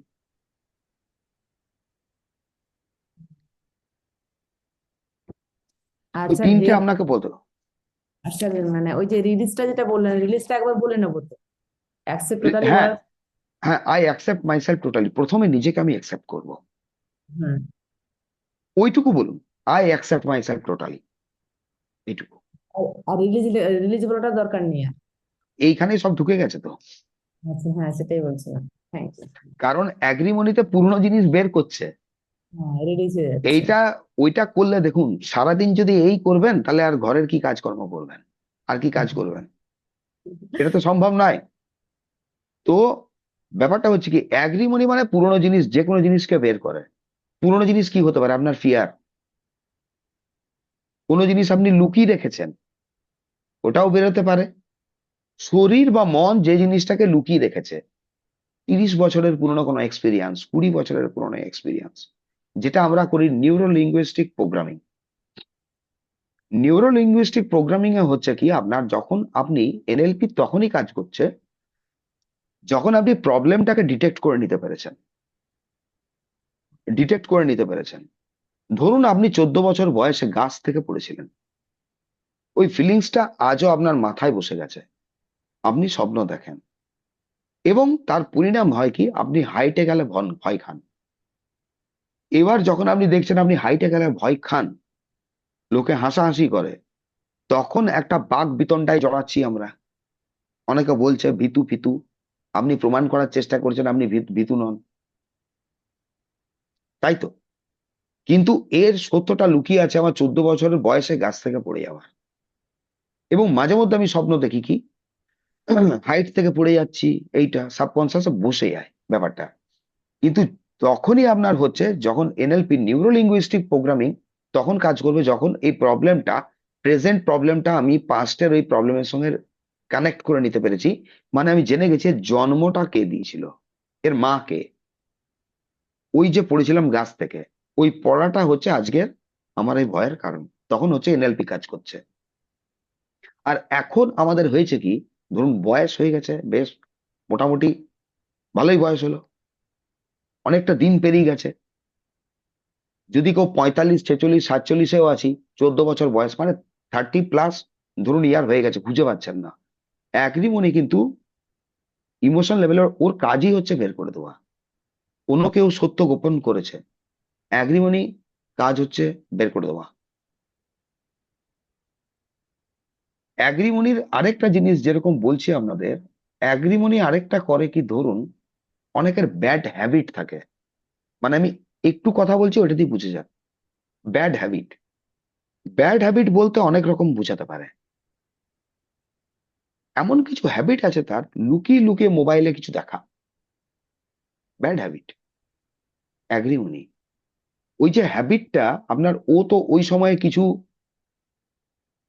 E: আর
A: ওই
E: স্যার
A: 3টে
E: হেড,
A: আপনাকে বলতে হবে।
E: আর স্যার মানে ওই যে রিলিজটা যেটা বললেন, রিলিজটা একবার বলে নেবো তো, অ্যাকসেপ্ট টোটালি
A: হ্যাঁ,
E: বলার।
A: হ্যাঁ, আই অ্যাকসেপ্ট মাইসেলফ টোটালি, প্রথমে নিজেকে আমি অ্যাকসেপ্ট করব,
E: হুম।
A: ওইটুকু বলুন। আই অ্যাকসেপ্ট মাইসেলফ টোটালি, এইটুকু।
E: আর রিলিজ, রিলিজ বলাটা দরকার নেই আর।
A: এইখানে সব ঢুকে গেছে তো।
E: আচ্ছা হ্যাঁ সেটাই বলছিলাম, থ্যাংক ইউ।
A: কারণ অ্যাগ্রিমনিতে পুরনো জিনিস বের করছে।
E: হ্যাঁ রিলিজ হয়ে যাচ্ছে।
A: এইটা, ওইটা করলে দেখুন, সারাদিন যদি এই করবেন, তাহলে আর ঘরের কি কাজকর্ম করবেন, আর কি কাজ করবেন? এটা তো সম্ভব নয়। তো ব্যাপারটা হচ্ছে কি, অ্যাগ্রিমনি মানে পুরনো জিনিস, যে কোনো জিনিসকে বের করে। পুরনো জিনিস কি হতে পারে? আপনার ফিয়ার। কোনো জিনিস আপনি লুকিয়ে রেখেছেন, ওটাও বেরোতে পারে। শরীর বা মন যে জিনিসটাকে লুকিয়ে রেখেছে, 30 বছরের পুরনো কোনো এক্সপিরিয়েন্স, 20 বছরের পুরনো এক্সপিরিয়েন্স, যেটা আমরা করি neuro linguistic programming. Neuro linguistic programming এ হচ্ছে কি, আপনার যখন আপনি এনএলপি তখনই কাজ করছে, যখন আপনি প্রবলেমটাকে ডিটেক্ট করে নিতে পেরেছেন। ডিটেক্ট করে নিতে পেরেছেন। ধরুন আপনি 14 বছর বয়সে গাছ থেকে পড়েছিলেন, ওই ফিলিংসটা আজও আপনার মাথায় বসে গেছে। আপনি স্বপ্ন দেখেন, এবং তার পরিণাম হয় কি, আপনি হাইটে গেলে ভয় খান। এবার যখন আপনি দেখছেন আপনি হাইটে গেলে ভয় খান, লোকে হাসাহাসি করে, তখন একটা বাক বিতণ্ডায় জড়াচ্ছি আমরা। অনেকে বলছে ভীতু ফিতু, আপনি প্রমাণ করার চেষ্টা করছেন আপনি ভীতু নন, তাই তো? কিন্তু এর সত্যটা লুকিয়ে আছে আমার 14 বছরের বয়সে গাছ থেকে পড়ে যাওয়া। এবং মাঝে মধ্যে আমি স্বপ্ন দেখি কি হাইট থেকে পড়ে যাচ্ছি, এইটা সাবকনসিয়াসে বসে যায় ব্যাপারটা। কিন্তু তখনই আপনার হচ্ছে যখন এনএলপি নিউরো লিঙ্গুইস্টিক প্রোগ্রামিং তখন কাজ করবে, যখন এই প্রবলেমটা, প্রেজেন্ট প্রবলেমটা আমি পাস্টের ওই প্রবলেমের সঙ্গে কানেক্ট করে নিতে পেরেছি। মানে আমি জেনে গেছি এর জন্মটা কে দিয়েছিল, এর মা কে, ওই যে পড়েছিলাম গাছ থেকে, ওই পড়াটা হচ্ছে আজকের আমার এই ভয়ের কারণ। তখন হচ্ছে এনএলপি কাজ করছে। আর এখন আমাদের হয়েছে কি, ধরুন বয়স হয়ে গেছে, বেশ মোটামুটি ভালোই বয়স হলো, অনেকটা দিন পেরিয়ে গেছে। যদি কেউ 45, 46, 47-এও আছি, 14 বছর বয়স, মানে 30+ ধরুন ইয়ার হয়ে গেছে, খুঁজে পাচ্ছেন না। অ্যাগ্রিমনি কিন্তু ইমোশন লেভেলের ওর কাজই হচ্ছে বের করে দেওয়া। কোনো কেউ সত্য গোপন করেছে, অ্যাগ্রিমনি কাজ হচ্ছে বের করে দেওয়া। অ্যাগ্রিমনির আরেকটা জিনিস যেরকম বলছি আপনাদের, অ্যাগ্রিমনি আরেকটা করে কি, ধরুন অনেকের ব্যাড হ্যাবিট থাকে, মানে আমি একটু কথা বলছি ওটা দিয়ে বুঝে যান। ব্যাড হ্যাবিট, ব্যাড হ্যাবিট বলতে অনেক রকম বোঝাতে পারে। এমন কিছু হ্যাবিট আছে তার, লুকিয়ে লুকিয়ে মোবাইলে কিছু দেখা, ব্যাড হ্যাবিট। অ্যাগ্রিমনি ওই যে হ্যাবিটটা আপনার, ও তো ওই সময়ে কিছু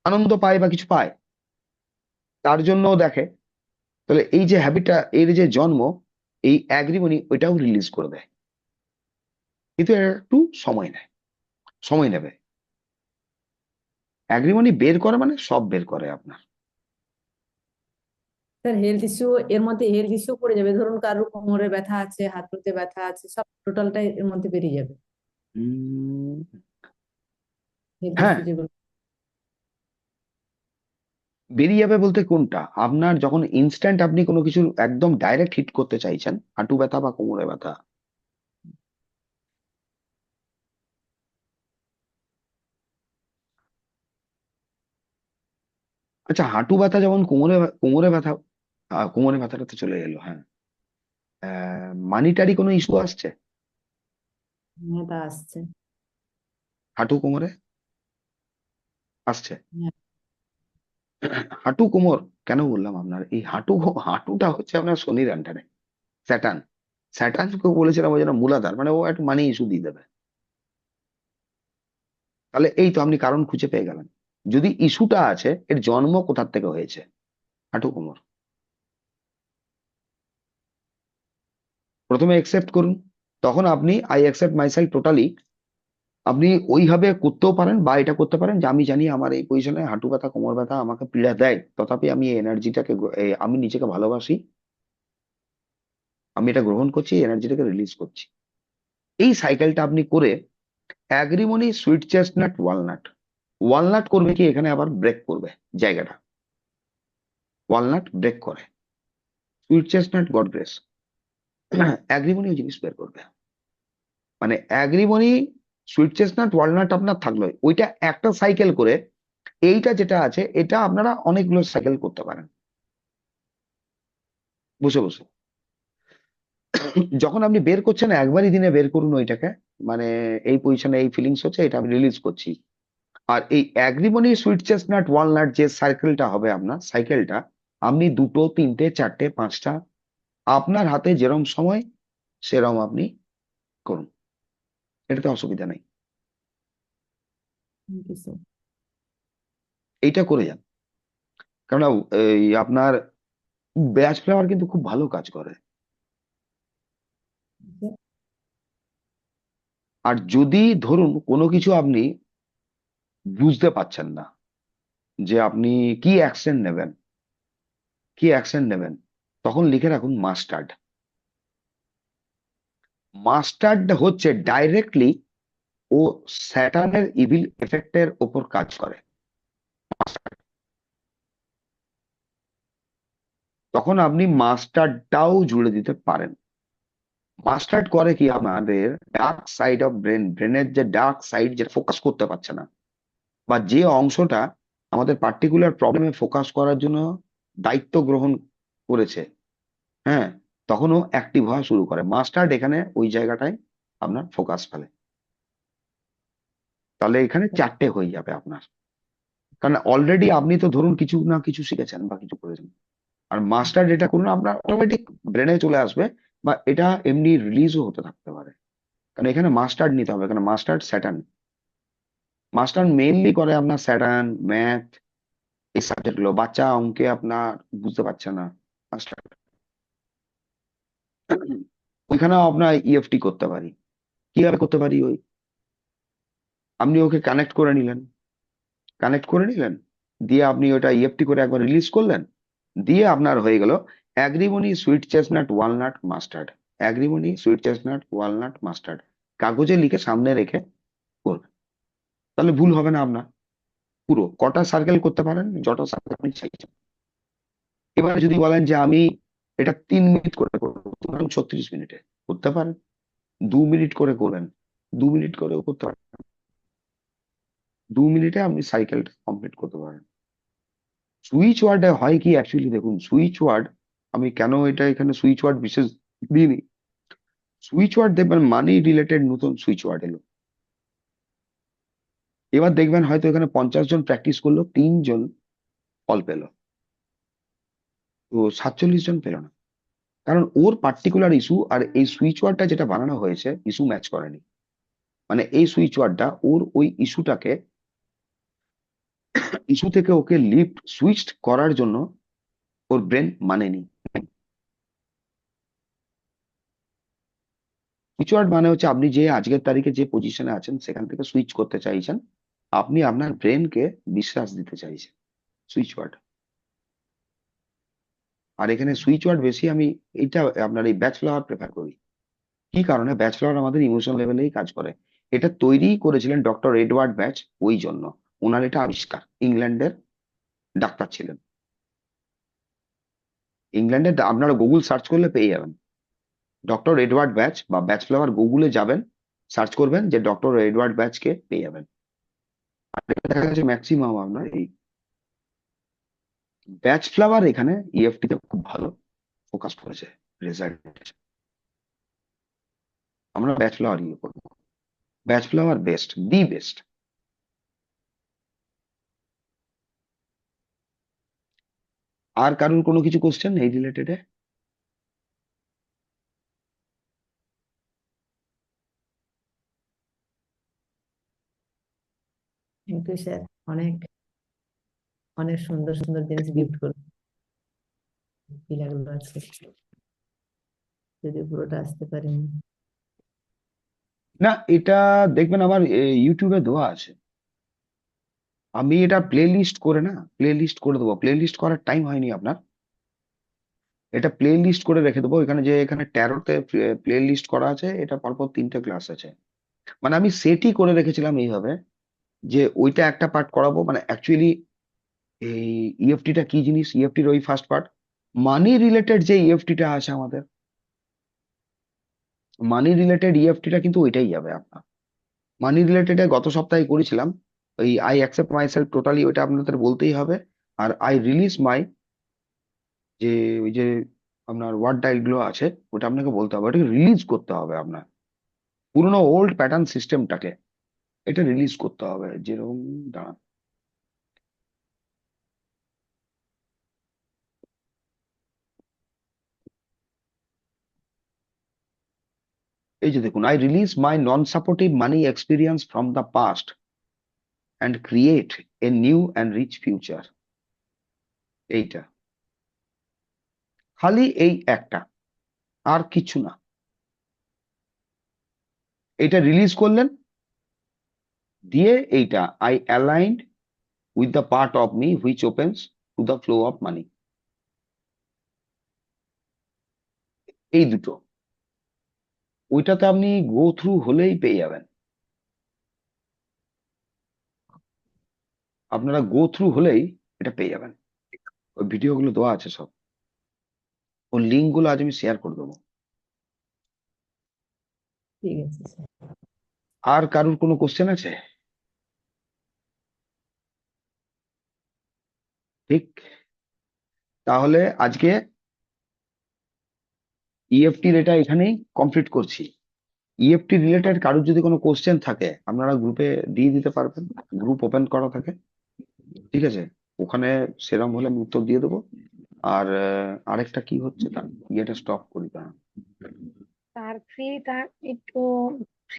A: আনন্দ পায় বা কিছু পায়, তার জন্য ও দেখে। তাহলে এই যে হ্যাবিটটা, এর যে জন্ম, এই অ্যাগ্রিমনি ওইটাও রিলিজ করে দেয়, কিন্তু এর একটু সময় নেয়, সময় নেবে। অ্যাগ্রিমনি বের করে মানে সব বের করে আপনার।
E: স্যার হেলথ ইস্যু, এর মধ্যে হেলথ ইস্যু পড়ে যাবে, ধরুন কারোর কোমরে ব্যথা আছে, হাঁটুতে ব্যথা আছে, সব টোটালটাই এর মধ্যে বেরিয়ে যাবে,
A: উম,
E: হেলথ
A: হ্যাঁ,
E: ইস্যু যেগুলো।
A: বেরিয়ে যাবে বলতে কোনটা, আপনার যখন ইনস্ট্যান্ট আপনি কোনো কিছু একদম ডাইরেক্ট হিট করতে চাইছেন, হাঁটু ব্যথা বা কোমরে ব্যথা। আচ্ছা, হাঁটু ব্যথা যেমন, কোমরে ব্যথা, কোমরে ব্যথাটা তো চলে গেলো, হ্যাঁ। মানিটারি কোনো ইস্যু আসছে
E: হ্যাঁ, তা আসছে।
A: হাঁটু কোমরে, আসছে?
E: হ্যাঁ।
A: হাঁটু কোমর কেন বললাম আপনার, এই হাঁটুটা হচ্ছে আপনার শনির আন্ডারে, স্যাটার্ন। স্যাটার্নকে বলেছিলাম ওই জন্য মূলাধার, মানে ও একটু মানি ইস্যু দিয়ে দেবে। তাহলে এই তো আপনি কারণ খুঁজে পেয়ে গেলেন। যদি ইস্যুটা আছে, এর জন্ম কোথার থেকে হয়েছে, হাঁটু কোমর। প্রথমে একসেপ্ট করুন, তখন আপনি আই অ্যাকসেপ্ট মাইসেলফ টোটালি, আপনি ওইভাবে করতেও পারেন, বা এটা করতে পারেন যে আমি জানি আমার এই পজিশনে হাঁটু ব্যথা কোমর ব্যথা আমাকে পীড়া দেয়, তথাপি আমি এই এনার্জিটাকে, আমি নিজেকে ভালোবাসি, আমি এটা গ্রহণ করছি, এনার্জিটাকে রিলিজ করছি। এই সাইকেলটা আপনি করে, অ্যাগ্রিমনি, সুইট চেস্টনাট, ওয়ালনাট। ওয়ালনাট করবে কি, এখানে আবার ব্রেক করবে জায়গাটা, ওয়ালনাট ব্রেক করে, সুইট চেস্টনাট গড গ্রেস, অ্যাগ্রিমনি ওই জিনিস বের করবে। মানে অ্যাগ্রিমনি, সুইট চেস্টনাট, ওয়ালনাট আপনার থাকলো, ওইটা একটা সাইকেল করে, এইটা যেটা আছে এটা আপনারা অনেকগুলো সাইকেল করতে পারেন বসে বসে। যখন আপনি বের করছেন, একবারই দিনে বের করুন ওইটাকে, মানে এই পজিশনে এই ফিলিংস হচ্ছে, এটা আমি রিলিজ করছি। আর এই অ্যাগ্রিমনি, সুইট চেস্টনাট, ওয়ালনাট যে সাইকেলটা হবে আপনার, সাইকেলটা আপনি 2টো, 3টে, 4টে, 5টা, আপনার হাতে যেরম সময় সেরম আপনি করুন, এটাতে অসুবিধা নেই।
E: Thank you sir.
A: এইটা করে যান, কারণ এই আপনার ব্যাচ ফ্লাওয়ার কিন্তু খুব ভালো কাজ করে। আর যদি ধরুন কোনো কিছু আপনি বুঝতে পারছেন না যে আপনি কি অ্যাকশন নেবেন, কি অ্যাকশন নেবেন, তখন লিখে রাখুন মাস্টার্ড। মাস্টার্ড হচ্ছে ডাইরেক্টলি ও স্যাটার্নের ইভিল এফেক্টের ওপর কাজ করে। তখন আপনি মাস্টার্ডটাও জুড়ে দিতে পারেন। মাস্টার্ড করে কি, আমাদের ডার্ক সাইড অফ ব্রেনের যে ডার্ক সাইড, যেটা ফোকাস করতে পারছে না, বা যে অংশটা আমাদের পার্টিকুলার প্রবলেমে ফোকাস করার জন্য দায়িত্ব গ্রহণ করেছে, হ্যাঁ, তখনও অ্যাক্টিভ হওয়া শুরু করে। মাস্টার্ড এখানে ওই জায়গাটায় আপনার ফোকাস ফেলে। তাহলে এখানে 4টে হয়ে যাবে আপনার কারণ অলরেডি আপনি তো ধরুন কিছু না কিছু শিখেছেন বা কিছু করেছেন, আর মাস্টার এটা করুন আপনার অটোমেটিক ব্রেনে চলে আসবে, বা এটা এমনি রিলিজও হতে থাকতে পারে। কারণ এখানে মাস্টার্ড নিতে হবে, কারণ মাস্টার্ড স্যাটার্ন, মাস্টার্ড মেইনলি করে আপনার স্যাটার্ন, ম্যাথ, এই সাবজেক্ট গুলো। বাচ্চা অঙ্কে আপনার বুঝতে পারছে না, মাস্টার ওইখানেও আপনার ইএফটি করতে পারি। কিভাবে করতে পারি? ওই আপনি ওকে কানেক্ট করে নিলেন, দিয়ে আপনি ওটা ইএফটি করে একবার রিলিজ করলেন, দিয়ে আপনার হয়ে গেল agrimony sweet chestnut walnut mustard. Agrimony sweet chestnut walnut mustard কাগজে লিখে সামনে রেখে করবেন, তাহলে ভুল হবে না আপনার। পুরো কটা সার্কেল করতে পারেন, যত সার্কেল আপনি চাইছেন। এবার যদি বলেন যে আমি এটা 3 মিনিট করে করবো, ধরুন 36 মিনিটে করতে পারেন। 2 মিনিট করে করলেন, 2 মিনিট করেও করতে পারেন। 2 মিনিটে আপনি সাইকেলটা কমপ্লিট করতে পারেন। সুইচ ওয়ার্ডে হয় কি অ্যাকচুয়ালি, দেখুন সুইচ ওয়ার্ড, আমি কেন এটা এখানে সুইচ ওয়ার্ড বিশেষ দিইনি, সুইচ ওয়ার্ড দেখবেন মানি রিলেটেড নতুন সুইচ ওয়ার্ড এলো। এবার দেখবেন হয়তো এখানে 50 জন প্র্যাকটিস করলো, 3 জন ফল পেলো, তো 47 জন পেলো না। কারণ ওর পার্টিকুলার ইস্যু আর এই সুইচ ওয়ার্ডটা যেটা বানানো হয়েছে ইস্যু ম্যাচ করেনি। মানে এই সুইচ ওয়ার্ডটা ওর ওই ইস্যু থেকে ওকে লিফট সুইচ করার জন্য ওর ব্রেন মানেনি। সুইচ ওয়ার্ড মানে হচ্ছে আপনি যে আজকের তারিখে যে পজিশনে আছেন সেখান থেকে সুইচ করতে চাইছেন, আপনি আপনার ব্রেনকে বিশ্বাস দিতে চাইছেন, সুইচ ওয়ার্ড। আর এখানে সুইচ ওয়ার্ড বেশি আমি এইটা আপনার এই ব্যাচ ফ্লাওয়ার প্রেফার করি। কি কারণে? ব্যাচ ফ্লাওয়ার আমাদের ইমোশন লেভেলেই কাজ করে। এটা তৈরি করেছিলেন ডক্টর এডওয়ার্ড ব্যাচ, ওই জন্য ওনার এটা আবিষ্কার। ইংল্যান্ডের ডাক্তার ছিলেন। ইংল্যান্ডের আপনারা গুগল সার্চ করলে পেয়ে যাবেন ডক্টর এডওয়ার্ড ব্যাচ বা ব্যাচ ফ্লাওয়ার। গুগলে যাবেন, সার্চ করবেন যে ডক্টর এডওয়ার্ড ব্যাচকে পেয়ে যাবেন। আর এটা দেখা যাচ্ছে ম্যাক্সিমাম আপনার এই ব্যাচ ফ্লাওয়ার এখানে ইএফটি তে খুব ভালো ফোকাস করেছে, রেজাল্ট। আমরা ব্যাচ ফ্লাওয়ার ইয়ে করবো, Bach flower best, the best. আর কারোর কোনো কিছু কোশ্চেন এই রিলেটেডে?
E: থ্যাংক ইউ স্যার, অনেক অনেক সুন্দর সুন্দর জিনিস গিফট করুন। কি লাগলো আছে, যদি পুরোটা আসতে পারেনি।
A: না, এটা দেখবেন আমার ইউটিউবে দেওয়া আছে। আমি এটা প্লে লিস্ট করে না, প্লে লিস্ট করে দেবো। প্লে লিস্ট করার টাইম হয়নি আপনার, এটা প্লে লিস্ট করে রেখে দেবো। এখানে যে এখানে ট্যারোতে প্লে লিস্ট করা আছে, এটা পরপর 3টে ক্লাস আছে। মানে আমি সেটই করে রেখেছিলাম এইভাবে যে ওইটা একটা পার্ট করাবো। মানে অ্যাকচুয়ালি এই ইএফটিটা কি জিনিস, ইএফটির ওই ফার্স্ট পার্ট মানি রিলেটেড যে ইএফটিটা আছে আমাদের, মানি রিলেটেড ইএফটিটা কিন্তু ওইটাই যাবে আপনার। মানি রিলেটেড গত সপ্তাহে করেছিলাম ওই I accept my self totally, ওইটা আপনাদের বলতেই হবে। আর আই রিলিজ মাই, যে ওই যে আপনার ওয়ার্ড ডাইল গুলো আছে, ওটা আপনাকে বলতে হবে, ওটাকে রিলিজ করতে হবে আপনার পুরোনো ওল্ড প্যাটার্ন সিস্টেমটাকে, এটা রিলিজ করতে হবে। যেরকম দাঁড়ান, এই যে দেখুন, I release my non supportive money experience from the past and create a new and rich future. এইটা খালি এই একটা, আর কিছু না। এটা রিলিজ করলেন, দিয়ে এইটা I aligned with the part of me which opens to the flow of money. এই দুটো, ওইটাতে আপনি গো থ্রু হলেই পেয়ে যাবেন। আপনারা গো থ্রু হলেই এটা পেয়ে যাবেন। ওই ভিডিওগুলো দেওয়া আছে সব, ওর লিঙ্ক গুলো আজ আমি শেয়ার করে দেবো।
E: ঠিক আছে স্যার।
A: আর কারোর কোনো কোশ্চেন আছে? ঠিক, তাহলে আজকে ইএফটির এটা এখানেই কমপ্লিট করছি। ইএফটি রিলেটেড কারোর যদি কোনো কোশ্চেন থাকে আপনারা গ্রুপে দিয়ে দিতে পারবেন, গ্রুপ ওপেন করা থাকে। ঠিক আছে, ওখানে সেরম হলে আমি উত্তর দিয়ে দেবো। আর আরেকটা কি হচ্ছে, তার ইয়েটা স্টপ করি, তা
C: তার ফ্রি তার একটু